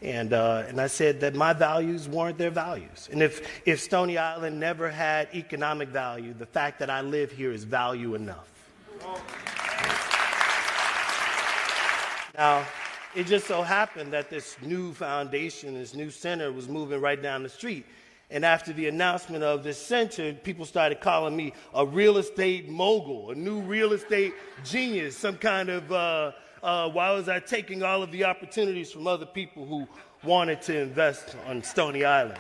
G: And I said that my values weren't their values. And if Stony Island never had economic value, the fact that I live here is value enough. Now, it just so happened that this new foundation, this new center was moving right down the street. And after the announcement of this center, people started calling me a real estate mogul, a new real estate genius, some kind of, why was I taking all of the opportunities from other people who wanted to invest on Stony Island?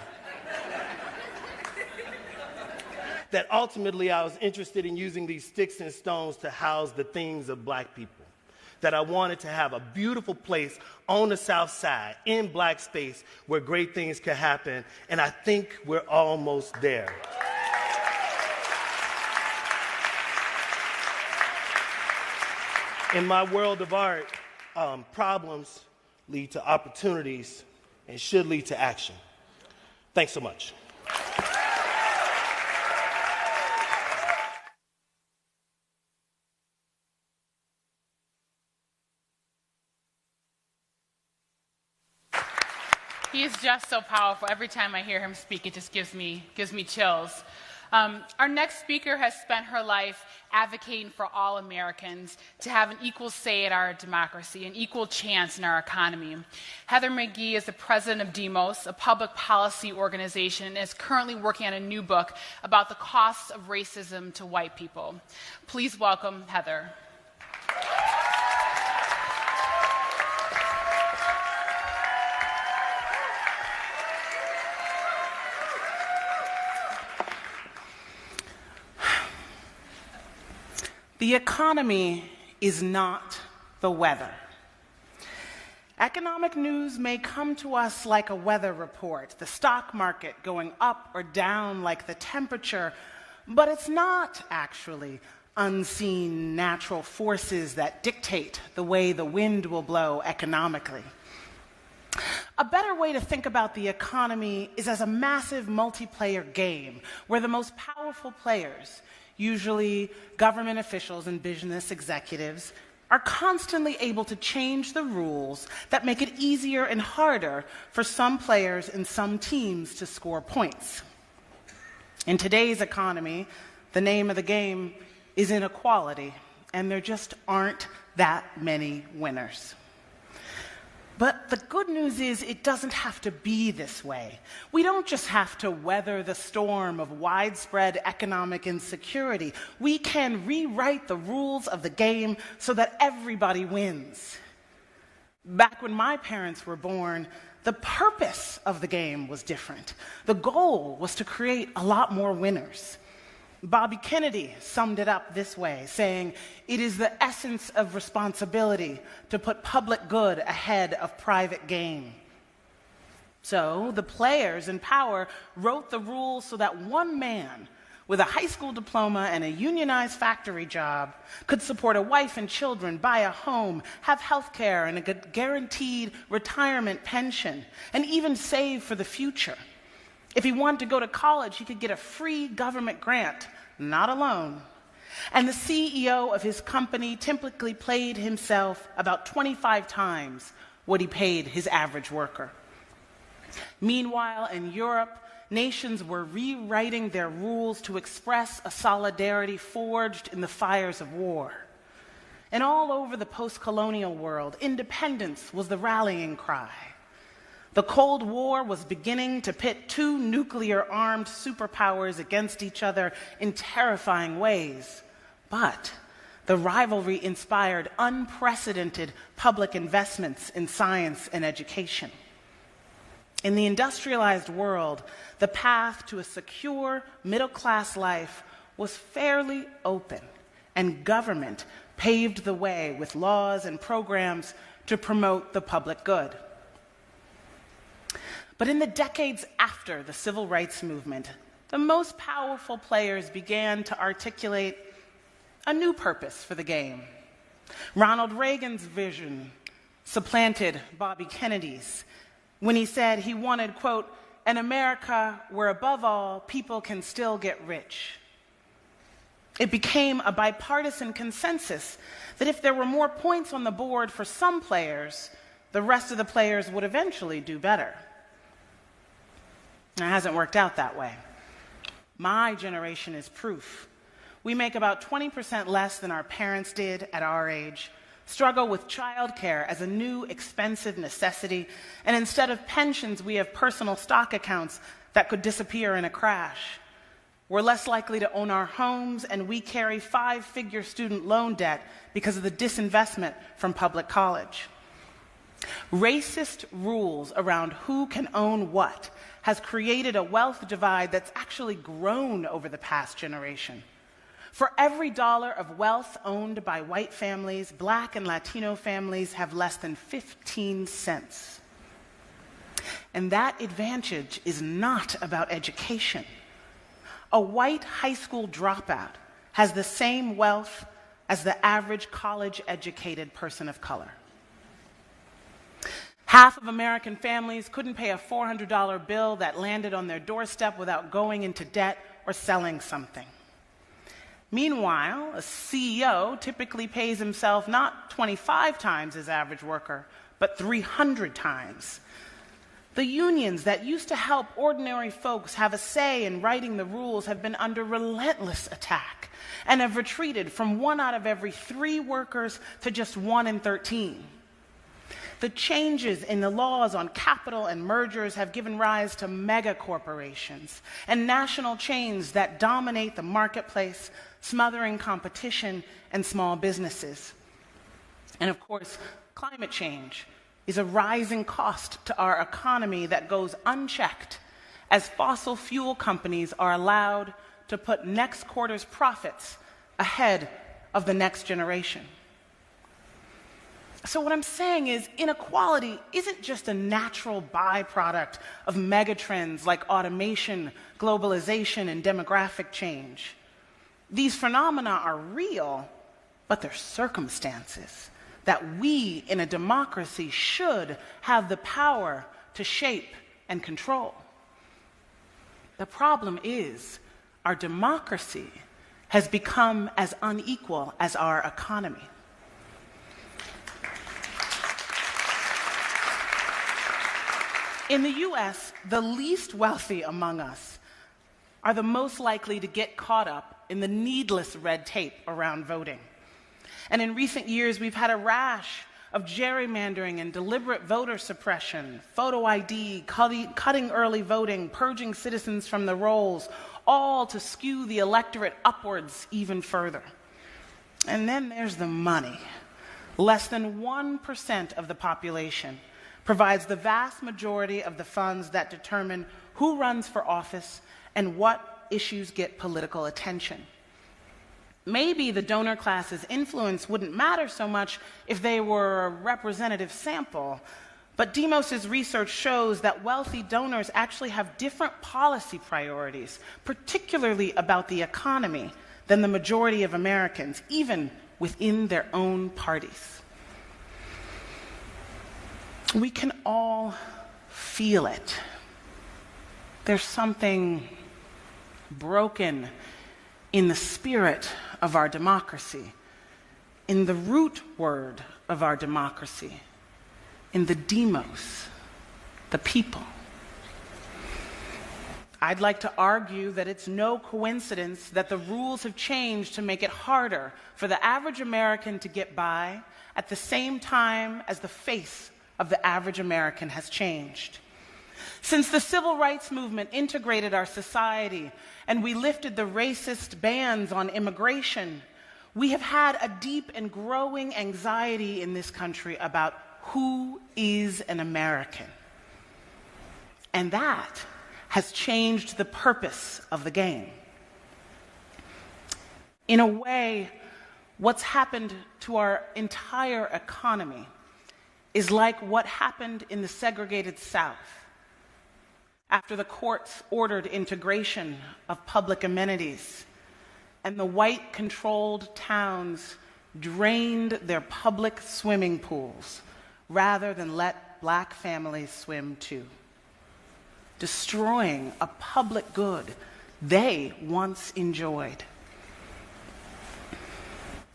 G: That ultimately I was interested in using these sticks and stones to house the things of black people. That I wanted to have a beautiful place on the South Side in black space where great things could happen, and I think we're almost there. In my world of art, problems lead to opportunities and should lead to action. Thanks so much.
A: He is just so powerful. Every time I hear him speak, it just gives me chills. Our next speaker has spent her life advocating for all Americans to have an equal say at our democracy, an equal chance in our economy. Heather McGhee is the president of Demos, a public policy organization, and is currently working on a new book about the costs of racism to white people. Please welcome Heather.
H: The economy is not the weather. Economic news may come to us like a weather report, the stock market going up or down like the temperature, but it's not actually unseen natural forces that dictate the way the wind will blow economically. A better way to think about the economy is as a massive multiplayer game where the most powerful players, usually government officials and business executives, are constantly able to change the rules that make it easier and harder for some players and some teams to score points. In today's economy, the name of the game is inequality, and there just aren't that many winners. But the good news is it doesn't have to be this way. We don't just have to weather the storm of widespread economic insecurity. We can rewrite the rules of the game so that everybody wins. Back when my parents were born, the purpose of the game was different. The goal was to create a lot more winners. Bobby Kennedy summed it up this way, saying, "It is the essence of responsibility to put public good ahead of private gain." So the players in power wrote the rules so that one man with a high school diploma and a unionized factory job could support a wife and children, buy a home, have health care and a guaranteed retirement pension, and even save for the future. If he wanted to go to college, he could get a free government grant, not a loan. And the CEO of his company typically paid himself about 25 times what he paid his average worker. Meanwhile, in Europe, nations were rewriting their rules to express a solidarity forged in the fires of war. And all over the post-colonial world, independence was the rallying cry. The Cold War was beginning to pit two nuclear-armed superpowers against each other in terrifying ways. But the rivalry inspired unprecedented public investments in science and education. In the industrialized world, the path to a secure middle-class life was fairly open, and government paved the way with laws and programs to promote the public good. But in the decades after the civil rights movement, the most powerful players began to articulate a new purpose for the game. Ronald Reagan's vision supplanted Bobby Kennedy's when he said he wanted, quote, an America where above all, people can still get rich. It became a bipartisan consensus that if there were more points on the board for some players, the rest of the players would eventually do better. It hasn't worked out that way. My generation is proof. We make about 20% less than our parents did at our age, struggle with childcare as a new expensive necessity, and instead of pensions, we have personal stock accounts that could disappear in a crash. We're less likely to own our homes, and we carry five-figure student loan debt because of the disinvestment from public college. Racist rules around who can own what has created a wealth divide that's actually grown over the past generation. For every dollar of wealth owned by white families, Black and Latino families have less than 15 cents. And that advantage is not about education. A white high school dropout has the same wealth as the average college-educated person of color. Half of American families couldn't pay a $400 bill that landed on their doorstep without going into debt or selling something. Meanwhile, a CEO typically pays himself not 25 times his average worker, but 300 times. The unions that used to help ordinary folks have a say in writing the rules have been under relentless attack and have retreated from 1 out of every 3 workers to just 1 in 13. The changes in the laws on capital and mergers have given rise to mega corporations and national chains that dominate the marketplace, smothering competition and small businesses. And of course, climate change is a rising cost to our economy that goes unchecked as fossil fuel companies are allowed to put next quarter's profits ahead of the next generation. So what I'm saying is inequality isn't just a natural byproduct of megatrends like automation, globalization, and demographic change. These phenomena are real, but they're circumstances that we in a democracy should have the power to shape and control. The problem is our democracy has become as unequal as our economy. In the US, the least wealthy among us are the most likely to get caught up in the needless red tape around voting. And in recent years, we've had a rash of gerrymandering and deliberate voter suppression, photo ID, cutting early voting, purging citizens from the rolls, all to skew the electorate upwards even further. And then there's the money. Less than 1% of the population provides the vast majority of the funds that determine who runs for office and what issues get political attention. Maybe the donor class's influence wouldn't matter so much if they were a representative sample, but Demos's research shows that wealthy donors actually have different policy priorities, particularly about the economy, than the majority of Americans, even within their own parties. We can all feel it. There's something broken in the spirit of our democracy, in the root word of our democracy, in the demos, the people. I'd like to argue that it's no coincidence that the rules have changed to make it harder for the average American to get by at the same time as the face of the average American has changed. Since the civil rights movement integrated our society and we lifted the racist bans on immigration, we have had a deep and growing anxiety in this country about who is an American. And that has changed the purpose of the game. In a way, what's happened to our entire economy is like what happened in the segregated South after the courts ordered integration of public amenities and the white-controlled towns drained their public swimming pools rather than let black families swim too, destroying a public good they once enjoyed.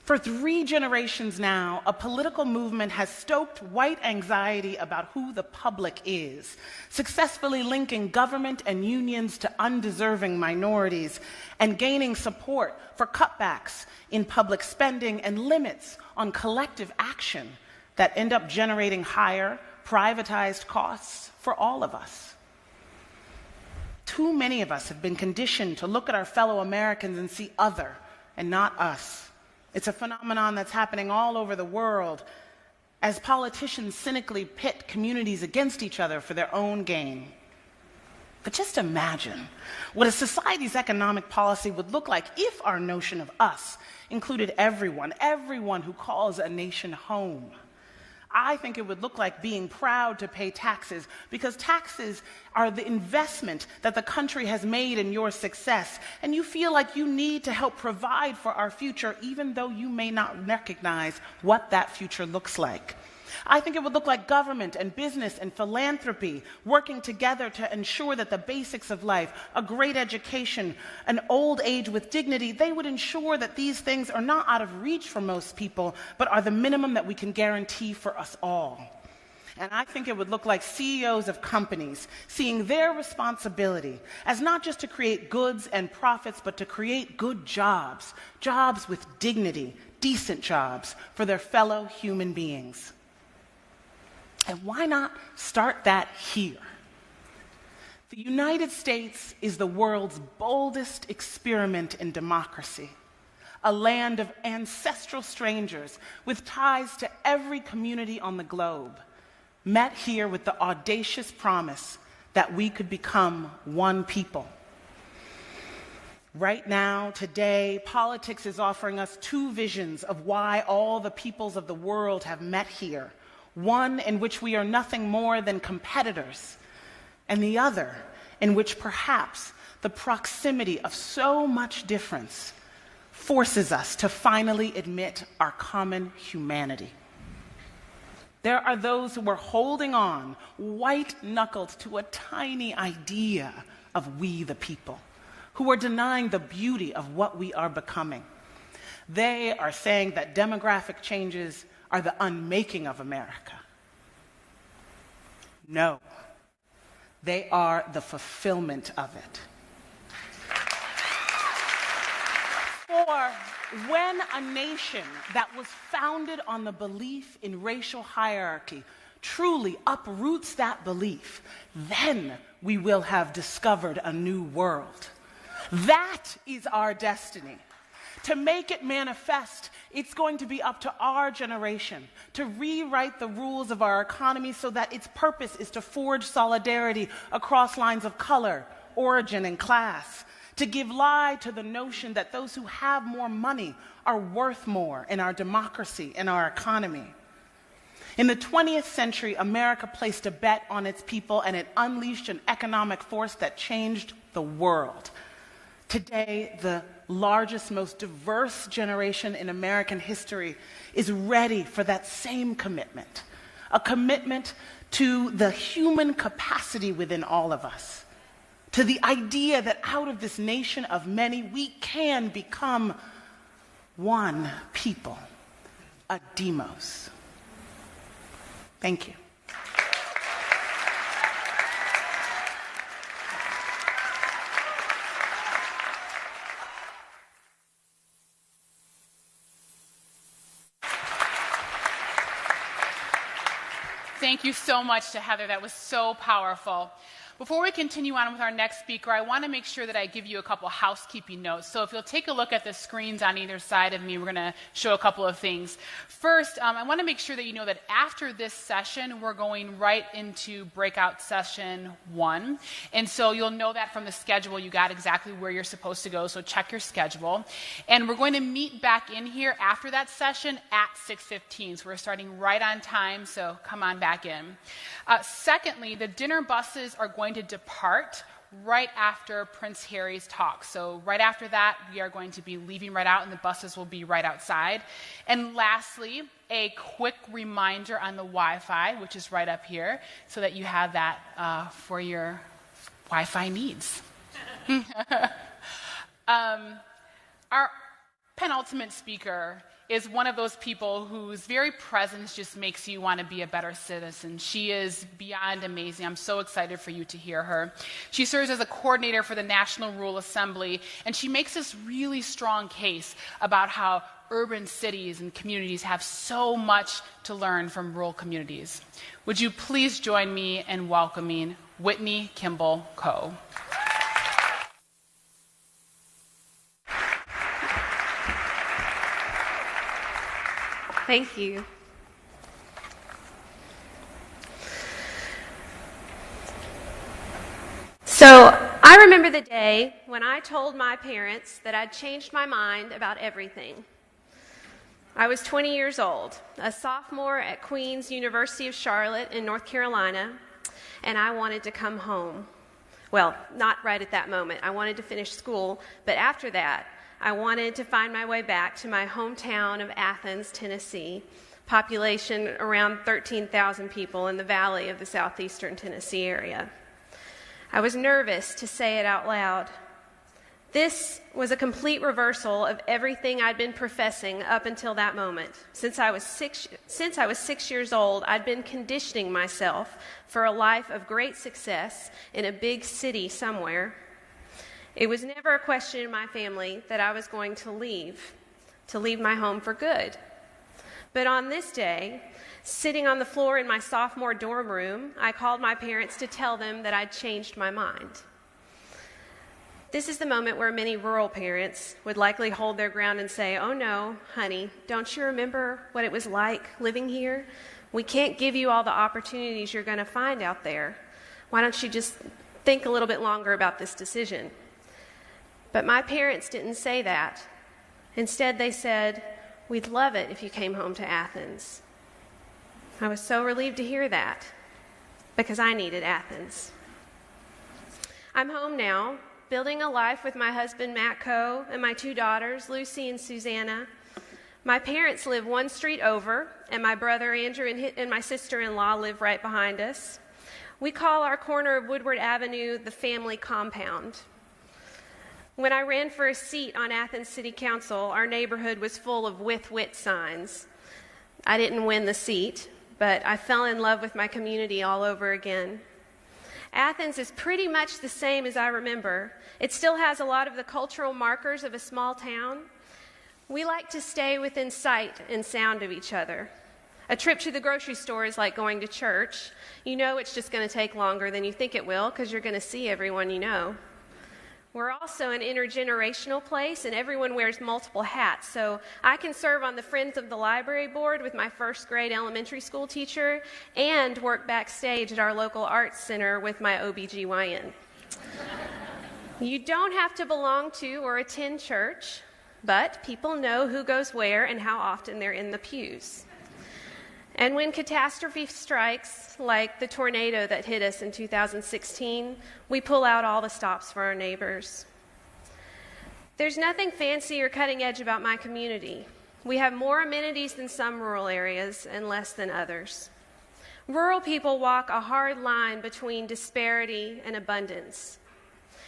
H: For 3 generations now, a political movement has stoked white anxiety about who the public is, successfully linking government and unions to undeserving minorities and gaining support for cutbacks in public spending and limits on collective action that end up generating higher, privatized costs for all of us. Too many of us have been conditioned to look at our fellow Americans and see other and not us. It's a phenomenon that's happening all over the world as politicians cynically pit communities against each other for their own gain. But just imagine what a society's economic policy would look like if our notion of us included everyone who calls a nation home. I think it would look like being proud to pay taxes, because taxes are the investment that the country has made in your success, and you feel like you need to help provide for our future, even though you may not recognize what that future looks like. I think it would look like government and business and philanthropy working together to ensure that the basics of life, a great education, an old age with dignity, they would ensure that these things are not out of reach for most people, but are the minimum that we can guarantee for us all. And I think it would look like CEOs of companies seeing their responsibility as not just to create goods and profits, but to create good jobs, jobs with dignity, decent jobs for their fellow human beings. And why not start that here? The United States is the world's boldest experiment in democracy, a land of ancestral strangers with ties to every community on the globe, met here with the audacious promise that we could become one people. Right now, today, politics is offering us 2 visions of why all the peoples of the world have met here. One in which we are nothing more than competitors, and the other in which perhaps the proximity of so much difference forces us to finally admit our common humanity. There are those who are holding on, white-knuckled, to a tiny idea of we the people, who are denying the beauty of what we are becoming. They are saying that demographic changes are the unmaking of America. No, they are the fulfillment of it. For when a nation that was founded on the belief in racial hierarchy truly uproots that belief, then we will have discovered a new world. That is our destiny. To make it manifest, it's going to be up to our generation to rewrite the rules of our economy so that its purpose is to forge solidarity across lines of color, origin, and class, to give lie to the notion that those who have more money are worth more in our democracy and our economy. In the 20th century, America placed a bet on its people, and it unleashed an economic force that changed the world. Today, the largest, most diverse generation in American history is ready for that same commitment, a commitment to the human capacity within all of us, to the idea that out of this nation of many, we can become one people, a demos. Thank you.
A: Thank you so much to Heather. That was so powerful. Before we continue on with our next speaker, I want to make sure that I give you a couple housekeeping notes. So if you'll take a look at the screens on either side of me, we're going to show a couple of things. First, I want to make sure that you know that after this session, we're going right into breakout session 1. And so you'll know that from the schedule, you got exactly where you're supposed to go, so check your schedule. And we're going to meet back in here after that session at 6:15. So we're starting right on time, so come on back in. Secondly, the dinner buses are going to depart right after Prince Harry's talk. So right after that, we are going to be leaving right out, and the buses will be right outside. And lastly, a quick reminder on the Wi-Fi, which is right up here, so that you have that for your Wi-Fi needs. Our penultimate speaker is one of those people whose very presence just makes you want to be a better citizen. She is beyond amazing. I'm so excited for you to hear her. She serves as a coordinator for the National Rural Assembly, and she makes this really strong case about how urban cities and communities have so much to learn from rural communities. Would you please join me in welcoming Whitney Kimball Coe.
I: Thank you. So, I remember the day when I told my parents that I'd changed my mind about everything. I was 20 years old, a sophomore at Queen's University of Charlotte in North Carolina, and I wanted to come home. Well, not right at that moment. I wanted to finish school, but after that, I wanted to find my way back to my hometown of Athens, Tennessee, population around 13,000 people in the valley of the southeastern Tennessee area. I was nervous to say it out loud. This was a complete reversal of everything I'd been professing up until that moment. Since I was 6 years old, I'd been conditioning myself for a life of great success in a big city somewhere. It was never a question in my family that I was going to leave my home for good. But on this day, sitting on the floor in my sophomore dorm room, I called my parents to tell them that I'd changed my mind. This is the moment where many rural parents would likely hold their ground and say, "Oh no, honey, don't you remember what it was like living here? We can't give you all the opportunities you're going to find out there. Why don't you just think a little bit longer about this decision?" But my parents didn't say that. Instead, they said, "We'd love it if you came home to Athens." I was so relieved to hear that, because I needed Athens. I'm home now, building a life with my husband, Matt Coe, and my 2 daughters, Lucy and Susanna. My parents live 1 street over, and my brother Andrew and my sister-in-law live right behind us. We call our corner of Woodward Avenue the family compound. When I ran for a seat on Athens City Council, our neighborhood was full of "with wit" signs. I didn't win the seat, but I fell in love with my community all over again. Athens is pretty much the same as I remember. It still has a lot of the cultural markers of a small town. We like to stay within sight and sound of each other. A trip to the grocery store is like going to church. You know it's just going to take longer than you think it will because you're going to see everyone you know. We're also an intergenerational place, and everyone wears multiple hats. So I can serve on the Friends of the Library board with my 1st grade elementary school teacher and work backstage at our local arts center with my OBGYN. You don't have to belong to or attend church, but people know who goes where and how often they're in the pews. And when catastrophe strikes, like the tornado that hit us in 2016, we pull out all the stops for our neighbors. There's nothing fancy or cutting edge about my community. We have more amenities than some rural areas and less than others. Rural people walk a hard line between disparity and abundance.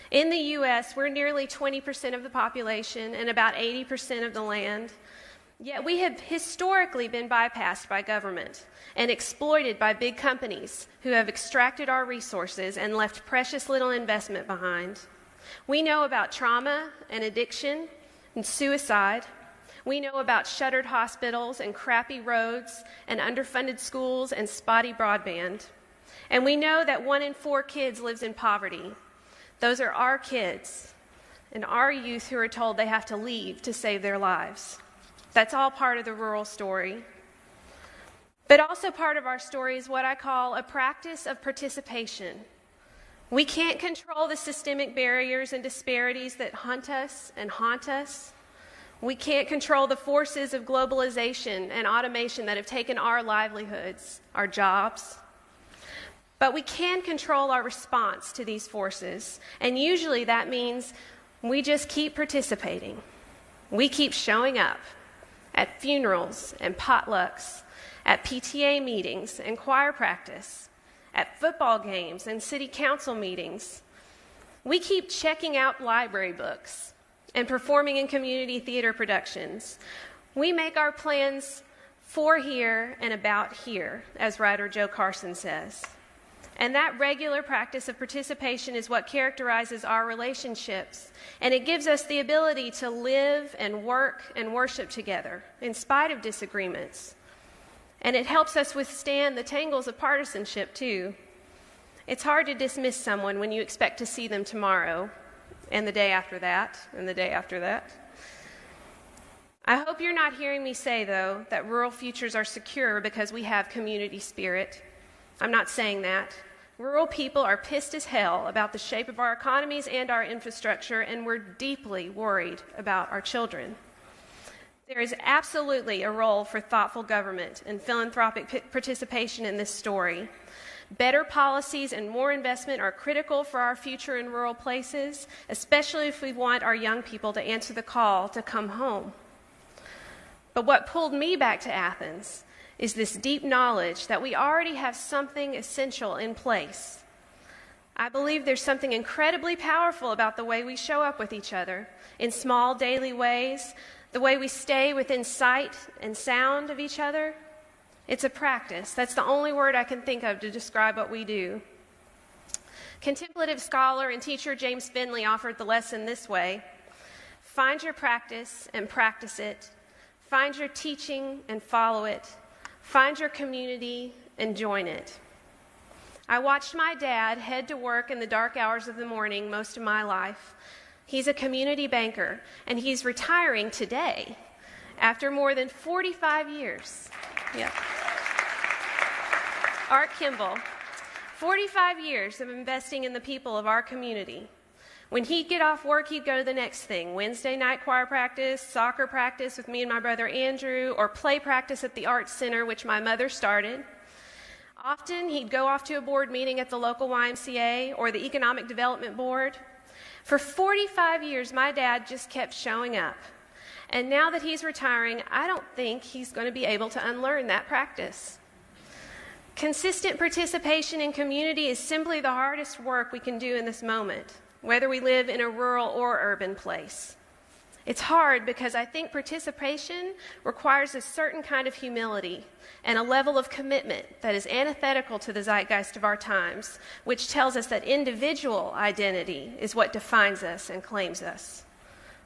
I: In the U.S., we're nearly 20% of the population and about 80% of the land. Yet we have historically been bypassed by government and exploited by big companies who have extracted our resources and left precious little investment behind. We know about trauma and addiction and suicide. We know about shuttered hospitals and crappy roads and underfunded schools and spotty broadband. And we know that 1 in 4 kids lives in poverty. Those are our kids and our youth who are told they have to leave to save their lives. That's all part of the rural story. But also part of our story is what I call a practice of participation. We can't control the systemic barriers and disparities that hunt us and haunt us. We can't control the forces of globalization and automation that have taken our livelihoods, our jobs. But we can control our response to these forces, and usually that means we just keep participating. We keep showing up at funerals and potlucks, at PTA meetings and choir practice, at football games and city council meetings. We keep checking out library books and performing in community theater productions. We make our plans for here and about here, as writer Joe Carson says. And that regular practice of participation is what characterizes our relationships, and it gives us the ability to live and work and worship together in spite of disagreements. And it helps us withstand the tangles of partisanship, too. It's hard to dismiss someone when you expect to see them tomorrow, and the day after that, and the day after that. I hope you're not hearing me say, though, that rural futures are secure because we have community spirit. I'm not saying that. Rural people are pissed as hell about the shape of our economies and our infrastructure, and we're deeply worried about our children. There is absolutely a role for thoughtful government and philanthropic participation in this story. Better policies and more investment are critical for our future in rural places, especially if we want our young people to answer the call to come home. But what pulled me back to Athens is this deep knowledge that we already have something essential in place. I believe there's something incredibly powerful about the way we show up with each other in small daily ways, the way we stay within sight and sound of each other. It's a practice. That's the only word I can think of to describe what we do. Contemplative scholar and teacher James Finley offered the lesson this way: find your practice and practice it. Find your teaching and follow it. Find your community and join it. I watched my dad head to work in the dark hours of the morning most of my life. He's a community banker, and he's retiring today after more than 45 years. Yeah. Art Kimball, 45 years of investing in the people of our community. When he'd get off work, he'd go to the next thing: Wednesday night choir practice, soccer practice with me and my brother Andrew, or play practice at the Arts Center, which my mother started. Often, he'd go off to a board meeting at the local YMCA or the Economic Development Board. For 45 years, my dad just kept showing up. And now that he's retiring, I don't think he's going to be able to unlearn that practice. Consistent participation in community is simply the hardest work we can do in this moment, whether we live in a rural or urban place. It's hard because I think participation requires a certain kind of humility and a level of commitment that is antithetical to the zeitgeist of our times, which tells us that individual identity is what defines us and claims us.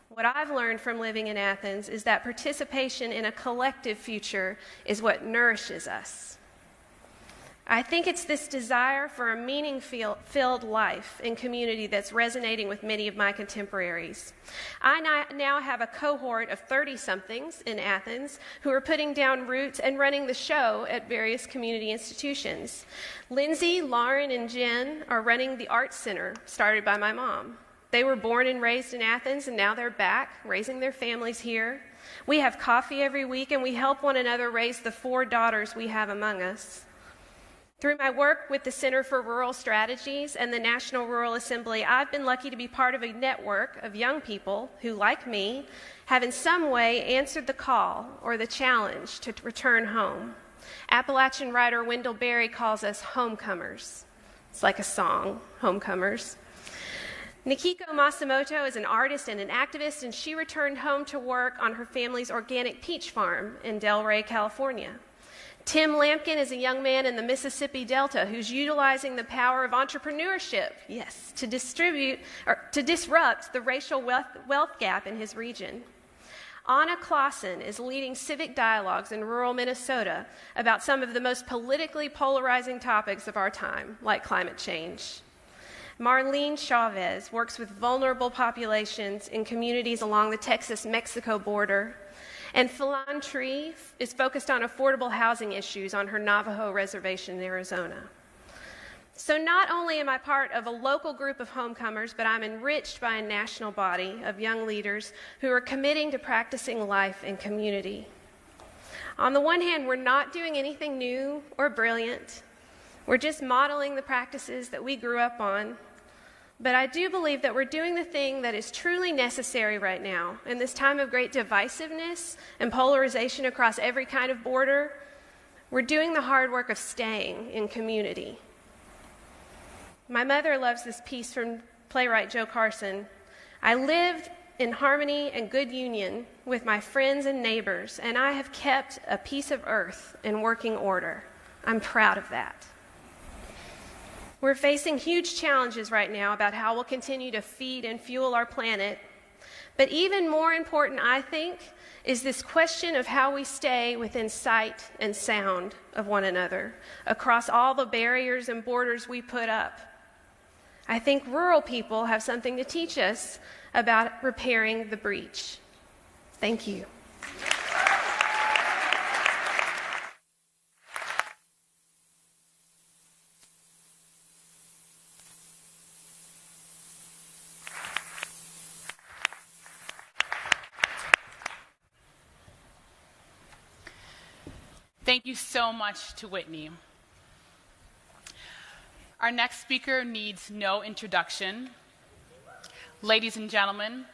I: What I've learned from living in Athens is that participation in a collective future is what nourishes us. I think it's this desire for a meaning-filled life and community that's resonating with many of my contemporaries. I now have a cohort of 30-somethings in Athens who are putting down roots and running the show at various community institutions. Lindsay, Lauren, and Jen are running the Arts Center, started by my mom. They were born and raised in Athens, and now they're back, raising their families here. We have coffee every week, and we help one another raise the 4 daughters we have among us. Through my work with the Center for Rural Strategies and the National Rural Assembly, I've been lucky to be part of a network of young people who, like me, have in some way answered the call or the challenge to return home. Appalachian writer Wendell Berry calls us homecomers. It's like a song, homecomers. Nikiko Masamoto is an artist and an activist, and she returned home to work on her family's organic peach farm in Delray, California. Tim Lampkin is a young man in the Mississippi Delta who's utilizing the power of entrepreneurship, to disrupt the racial wealth gap in his region. Anna Clausen is leading civic dialogues in rural Minnesota about some of the most politically polarizing topics of our time, like climate change. Marlene Chavez works with vulnerable populations in communities along the Texas-Mexico border. And Philan Tree is focused on affordable housing issues on her Navajo reservation in Arizona. So not only am I part of a local group of homecomers, but I'm enriched by a national body of young leaders who are committing to practicing life in community. On the one hand, we're not doing anything new or brilliant. We're just modeling the practices that we grew up on. But I do believe that we're doing the thing that is truly necessary right now. In this time of great divisiveness and polarization across every kind of border, we're doing the hard work of staying in community. My mother loves this piece from playwright Joe Carson. I lived in harmony and good union with my friends and neighbors, and I have kept a piece of earth in working order. I'm proud of that. We're facing huge challenges right now about how we'll continue to feed and fuel our planet. But even more important, I think, is this question of how we stay within sight and sound of one another across all the barriers and borders we put up. I think rural people have something to teach us about repairing the breach. Thank you.
A: Thank you so much to Whitney. Our next speaker needs no introduction. Ladies and gentlemen,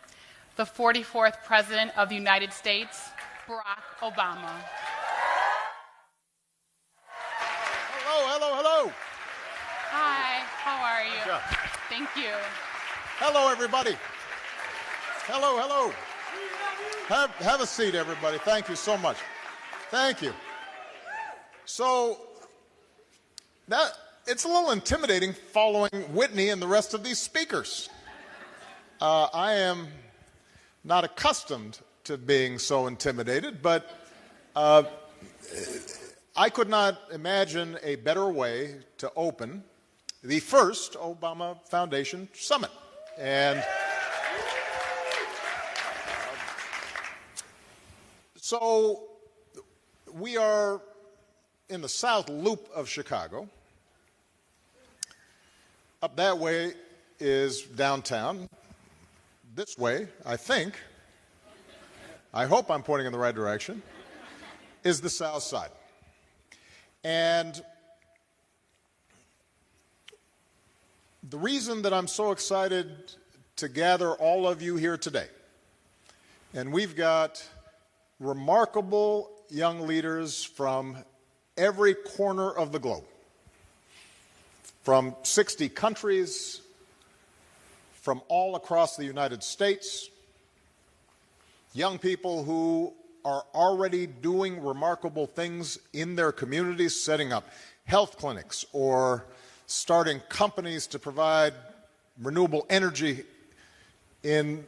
A: the 44th President of the United States, Barack Obama.
J: Hello.
A: Hi, how are you?
J: Good job.
A: Thank you.
J: Hello, everybody. Hello. Have a seat, everybody. Thank you so much. Thank you. So, it's a little intimidating following Whitney and the rest of these speakers. I am not accustomed to being so intimidated, but I could not imagine a better way to open the first Obama Foundation Summit. And so we are in the South Loop of Chicago. Up that way is downtown. This way, I hope I'm pointing in the right direction, is the South Side. And the reason that I'm so excited to gather all of you here today, and we've got remarkable young leaders from every corner of the globe, from 60 countries, from all across the United States, young people who are already doing remarkable things in their communities, setting up health clinics or starting companies to provide renewable energy in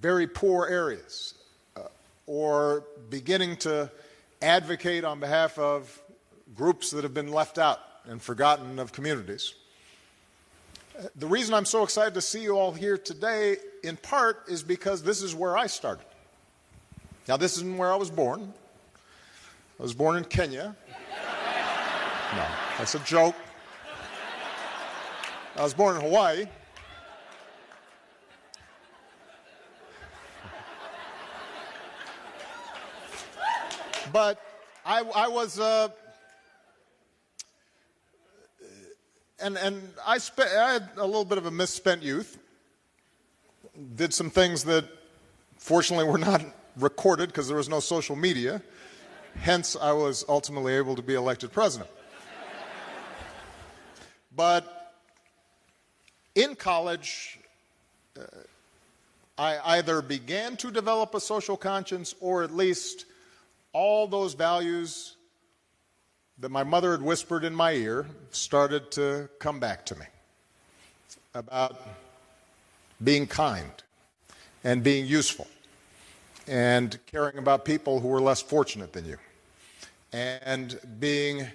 J: very poor areas, or beginning to advocate on behalf of groups that have been left out and forgotten of communities. The reason I'm so excited to see you all here today, in part, is because this is where I started. Now, this isn't where I was born. I was born in Kenya. No, that's a joke. I was born in Hawaii. But I was, and I had a little bit of a misspent youth. Did some things that fortunately were not recorded because there was no social media. Hence, I was ultimately able to be elected president. But in college, I either began to develop a social conscience, or at least all those values that my mother had whispered in my ear started to come back to me about being kind and being useful and caring about people who were less fortunate than you, and being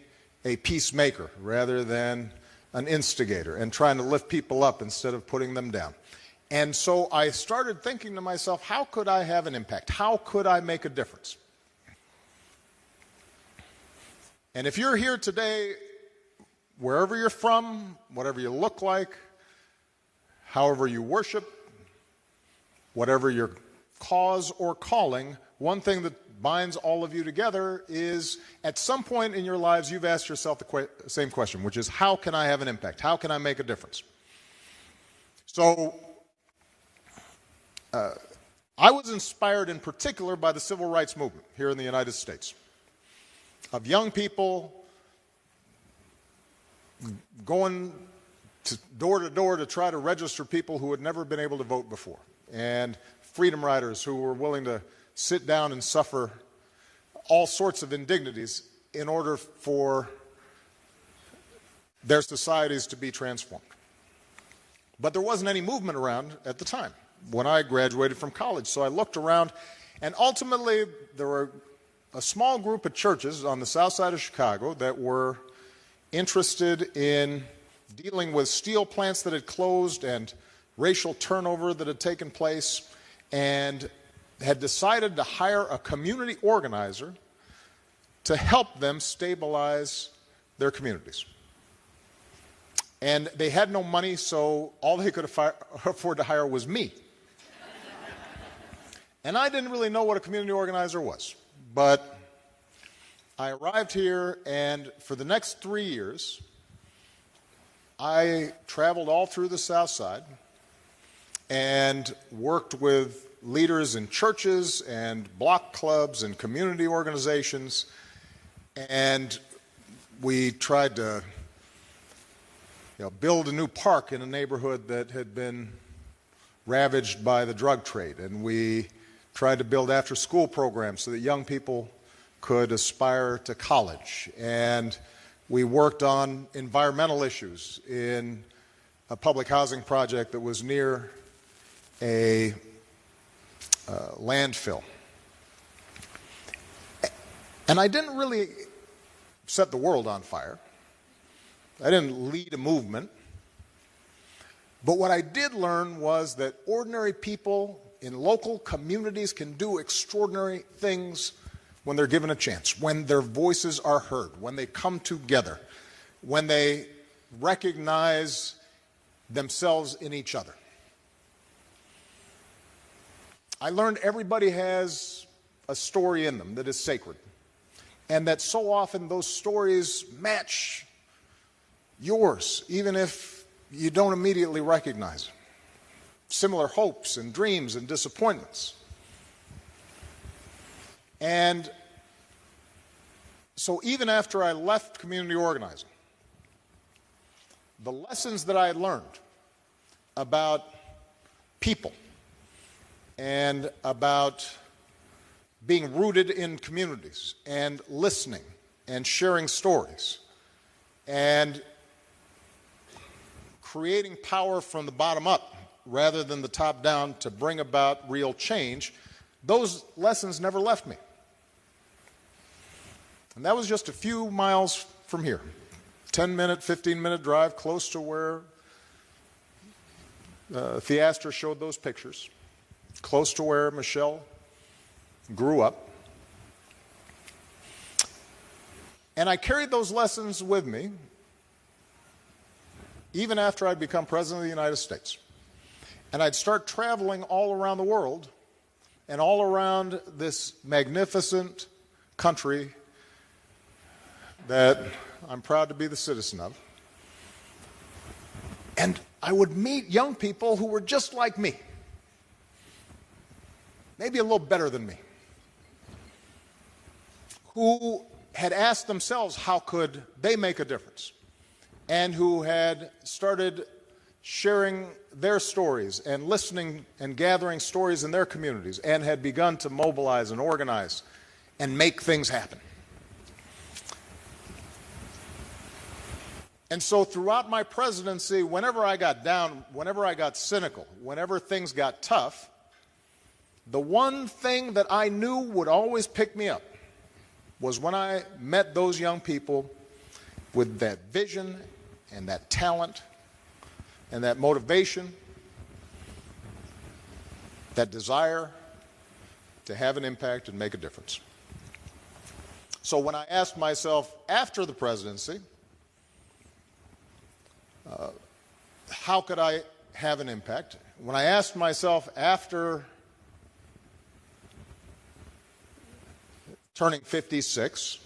J: a peacemaker rather than an instigator, and trying to lift people up instead of putting them down. And so I started thinking to myself, how could I have an impact? How could I make a difference? And if you're here today, wherever you're from, whatever you look like, however you worship, whatever your cause or calling, one thing that binds all of you together is at some point in your lives you've asked yourself the same question, which is, how can I have an impact? How can I make a difference? So I was inspired in particular by the civil rights movement here in the United States, of young people going door to door to try to register people who had never been able to vote before, and freedom riders who were willing to sit down and suffer all sorts of indignities in order for their societies to be transformed. But there wasn't any movement around at the time when I graduated from college. So I looked around, and ultimately there were a small group of churches on the south side of Chicago that were interested in dealing with steel plants that had closed and racial turnover that had taken place, and had decided to hire a community organizer to help them stabilize their communities. And they had no money, so all they could afford to hire was me. And I didn't really know what a community organizer was, but I arrived here, and for the next 3 years, I traveled all through the South Side and worked with leaders in churches and block clubs and community organizations, and we tried to build a new park in a neighborhood that had been ravaged by the drug trade, and we tried to build after-school programs so that young people could aspire to college, and we worked on environmental issues in a public housing project that was near a landfill. And I didn't really set the world on fire. I didn't lead a movement. But what I did learn was that ordinary people in local communities can do extraordinary things when they're given a chance, when their voices are heard, when they come together, when they recognize themselves in each other. I learned everybody has a story in them that is sacred, and that so often those stories match yours, even if you don't immediately recognize it. Similar hopes and dreams and disappointments. And so even after I left community organizing, the lessons that I had learned about people and about being rooted in communities and listening and sharing stories and creating power from the bottom up rather than the top down to bring about real change, those lessons never left me. And that was just a few miles from here. 10-minute, 15-minute drive close to where Theaster showed those pictures, close to where Michelle grew up. And I carried those lessons with me even after I'd become President of the United States. And I'd start traveling all around the world and all around this magnificent country that I'm proud to be the citizen of. And I would meet young people who were just like me, maybe a little better than me, who had asked themselves how could they make a difference, and who had started sharing their stories and listening and gathering stories in their communities, and had begun to mobilize and organize and make things happen. And so throughout my presidency, whenever I got down, whenever I got cynical, whenever things got tough, the one thing that I knew would always pick me up was when I met those young people with that vision and that talent and that motivation, that desire to have an impact and make a difference. So when I asked myself after the presidency, how could I have an impact? When I asked myself after turning 56,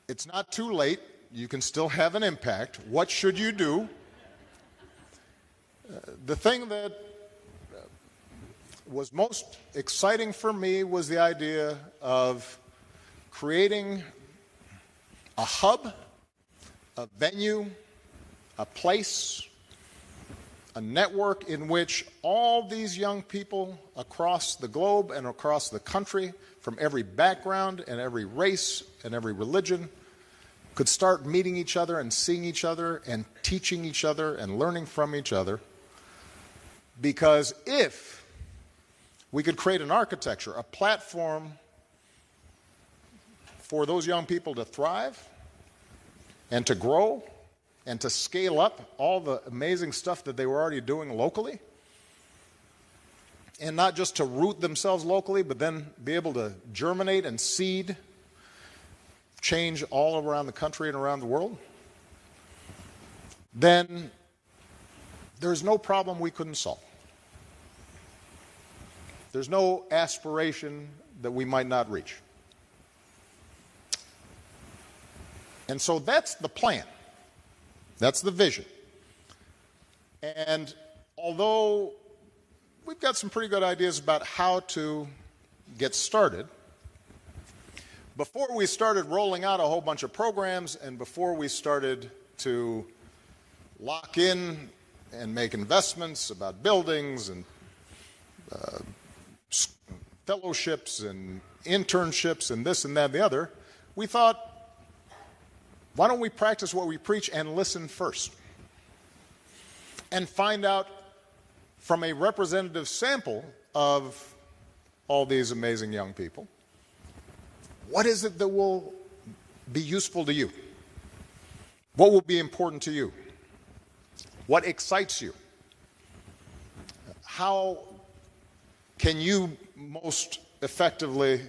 J: it's not too late. You can still have an impact. What should you do? The thing that was most exciting for me was the idea of creating a hub, a venue, a place, a network in which all these young people across the globe and across the country, from every background and every race and every religion, could start meeting each other and seeing each other and teaching each other and learning from each other. Because if we could create an architecture, a platform for those young people to thrive and to grow and to scale up all the amazing stuff that they were already doing locally, and not just to root themselves locally, but then be able to germinate and seed change all around the country and around the world, then there's no problem we couldn't solve. There's no aspiration that we might not reach. And so that's the plan. That's the vision. And although we've got some pretty good ideas about how to get started, before we started rolling out a whole bunch of programs and before we started to lock in and make investments about buildings and fellowships and internships and this and that and the other, we thought, why don't we practice what we preach and listen first? And find out from a representative sample of all these amazing young people, what is it that will be useful to you? What will be important to you? What excites you? How can you most effectively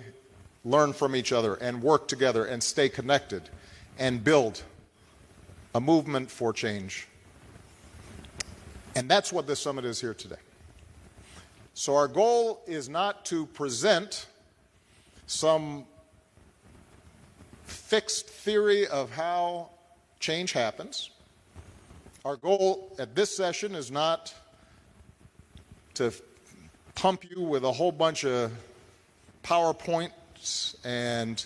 J: learn from each other and work together and stay connected and build a movement for change? And that's what this summit is here today. So our goal is not to present some fixed theory of how change happens. Our goal at this session is not to pump you with a whole bunch of PowerPoints and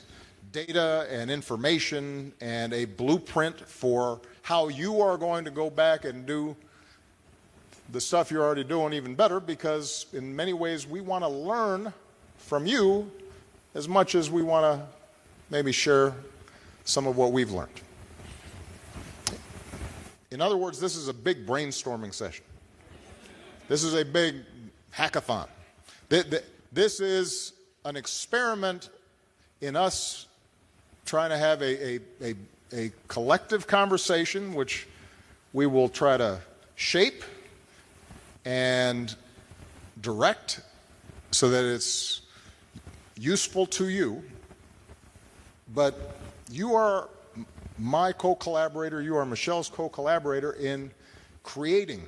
J: data and information and a blueprint for how you are going to go back and do the stuff you're already doing even better, because in many ways we want to learn from you as much as we want to maybe share some of what we've learned. In other words, this is a big brainstorming session. This is a big hackathon. This is an experiment in us trying to have a collective conversation, which we will try to shape and direct so that it's useful to you. But you are my co-collaborator, you are Michelle's co-collaborator in creating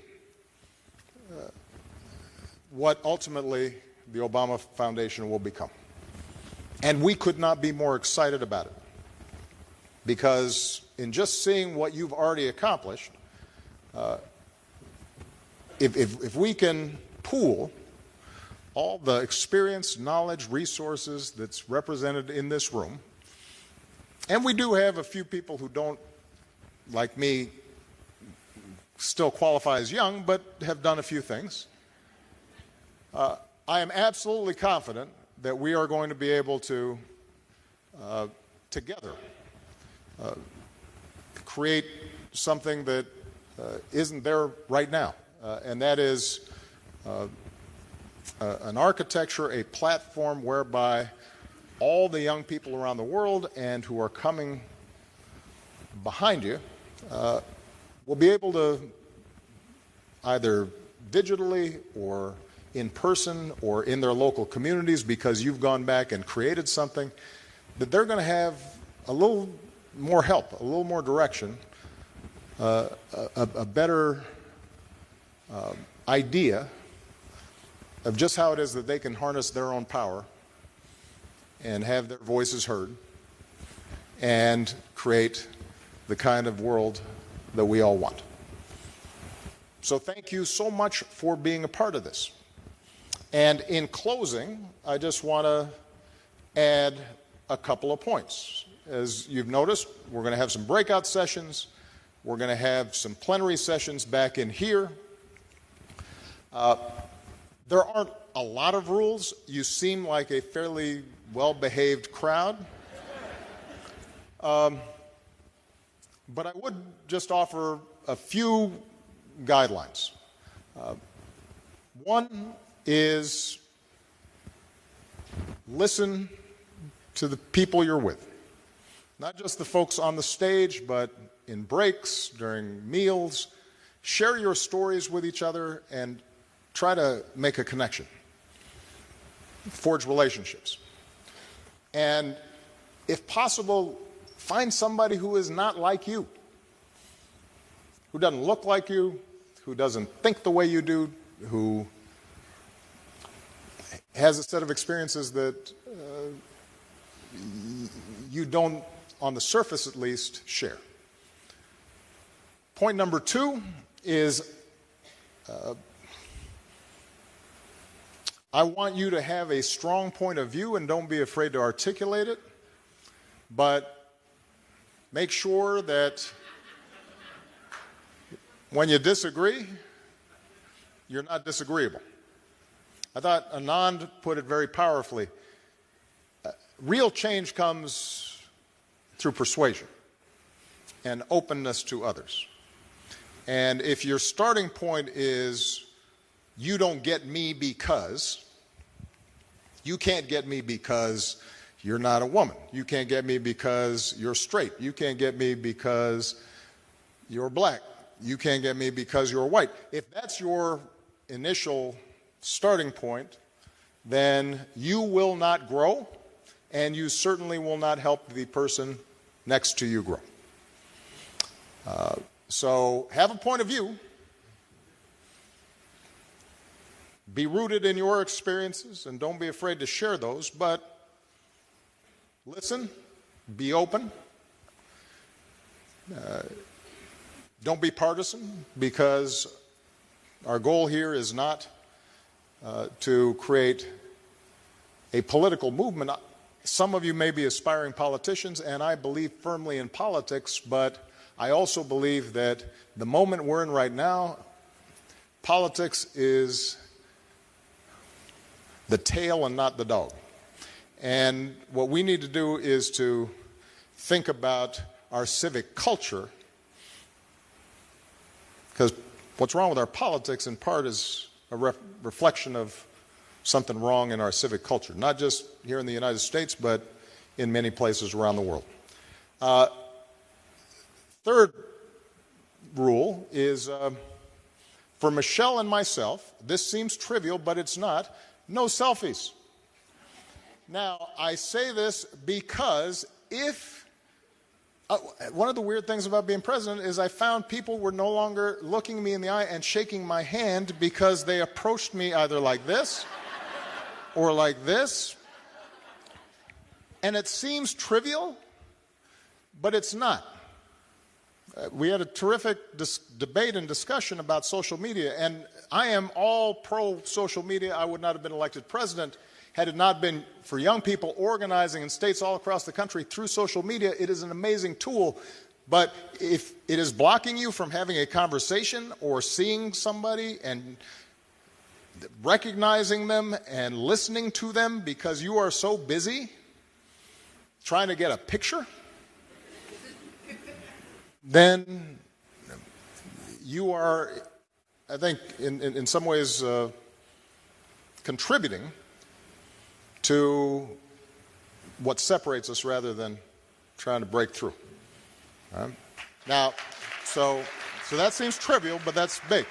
J: what ultimately the Obama Foundation will become. And we could not be more excited about it, because in just seeing what you've already accomplished, if we can pool all the experience, knowledge, resources that's represented in this room, and we do have a few people who don't, like me, still qualify as young, but have done a few things, I am absolutely confident that we are going to be able to, together, create something that isn't there right now. And that is an architecture, a platform whereby all the young people around the world and who are coming behind you will be able to either digitally or in person or in their local communities, because you've gone back and created something, that they're going to have a little more help, a little more direction, a better idea of just how it is that they can harness their own power and have their voices heard and create the kind of world that we all want. So thank you so much for being a part of this. And in closing, I just want to add a couple of points. As you've noticed, we're going to have some breakout sessions. We're going to have some plenary sessions back in here. There aren't a lot of rules. You seem like a fairly well-behaved crowd. But I would just offer a few guidelines. One is listen to the people you're with. Not just the folks on the stage, but in breaks, during meals. Share your stories with each other and try to make a connection. Forge relationships. And if possible, find somebody who is not like you, who doesn't look like you, who doesn't think the way you do, who has a set of experiences that you don't, on the surface at least, share. Point number two is I want you to have a strong point of view and don't be afraid to articulate it, but make sure that when you disagree, you're not disagreeable. I thought Anand put it very powerfully. Real change comes through persuasion and openness to others. And if your starting point is, you don't get me because, you can't get me because you're not a woman. You can't get me because you're straight. You can't get me because you're black. You can't get me because you're white. If that's your initial starting point, then you will not grow, and you certainly will not help the person next to you grow. So have a point of view. Be rooted in your experiences, and don't be afraid to share those, but listen, be open. Don't be partisan, because our goal here is not to create a political movement. Some of you may be aspiring politicians, and I believe firmly in politics, but I also believe that the moment we're in right now, politics is the tail and not the dog. And what we need to do is to think about our civic culture, because what's wrong with our politics in part is a reflection of something wrong in our civic culture, not just here in the United States, but in many places around the world. Third rule is, for Michelle and myself, this seems trivial, but it's not, no selfies. Now, I say this because one of the weird things about being president is I found people were no longer looking me in the eye and shaking my hand because they approached me either like this or like this. And it seems trivial, but it's not. We had a terrific debate and discussion about social media, and I am all pro-social media. I would not have been elected president had it not been for young people organizing in states all across the country through social media. It is an amazing tool, but if it is blocking you from having a conversation or seeing somebody and recognizing them and listening to them because you are so busy trying to get a picture, then you are, I think, in some ways contributing to what separates us rather than trying to break through. All right? Now, so that seems trivial, but that's big.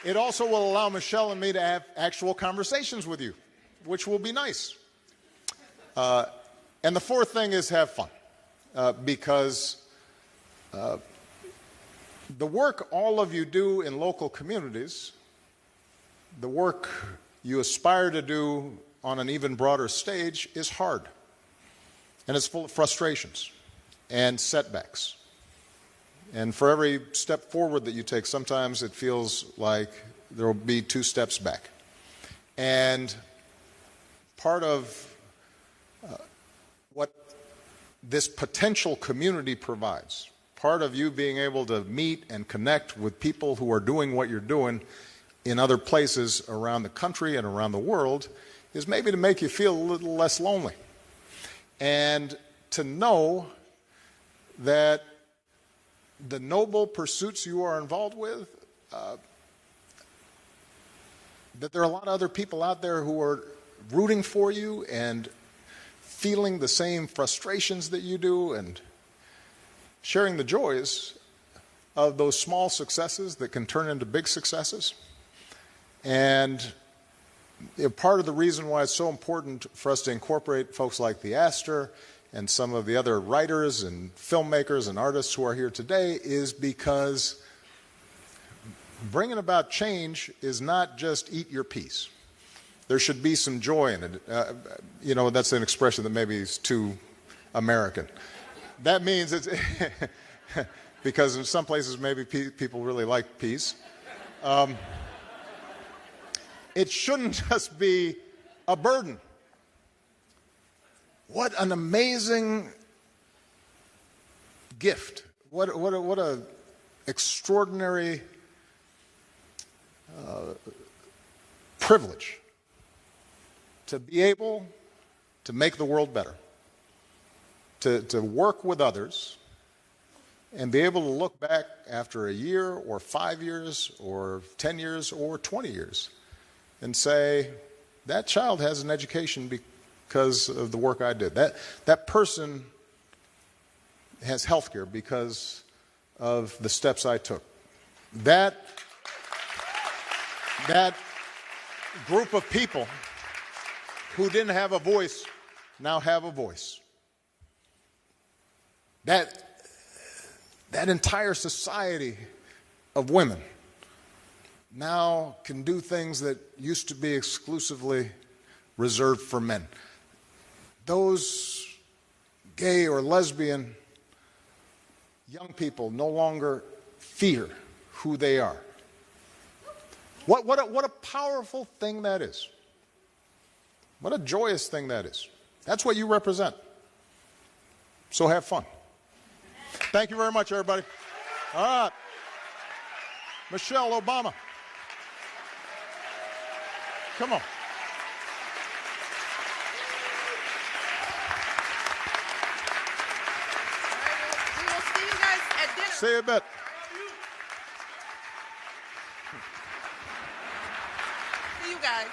J: It also will allow Michelle and me to have actual conversations with you, which will be nice. And the fourth thing is have fun, because the work all of you do in local communities, the work you aspire to do on an even broader stage is hard. And it's full of frustrations and setbacks. And for every step forward that you take, sometimes it feels like there will be 2 steps back. And part of what this potential community provides, part of you being able to meet and connect with people who are doing what you're doing in other places around the country and around the world, is maybe to make you feel a little less lonely. And to know that the noble pursuits you are involved with, that there are a lot of other people out there who are rooting for you and feeling the same frustrations that you do and sharing the joys of those small successes that can turn into big successes. And part of the reason why it's so important for us to incorporate folks like the Astor and some of the other writers and filmmakers and artists who are here today is because bringing about change is not just eat your peas. There should be some joy in it. That's an expression that maybe is too American. That means it's because in some places maybe people really like peas. It shouldn't just be a burden. What an amazing gift. What a extraordinary privilege to be able to make the world better, to work with others and be able to look back after a year or 5 years or 10 years or 20 years and say, that child has an education because of the work I did. That person has health care because of the steps I took. That group of people who didn't have a voice now have a voice. That entire society of women now can do things that used to be exclusively reserved for men. Those gay or lesbian young people no longer fear who they are. What a powerful thing that is. What a joyous thing that is. That's what you represent. So have fun. Thank you very much, everybody. All right. Michelle Obama. Come on.
B: We will see you guys at dinner.
J: See you a bit.
B: See you guys.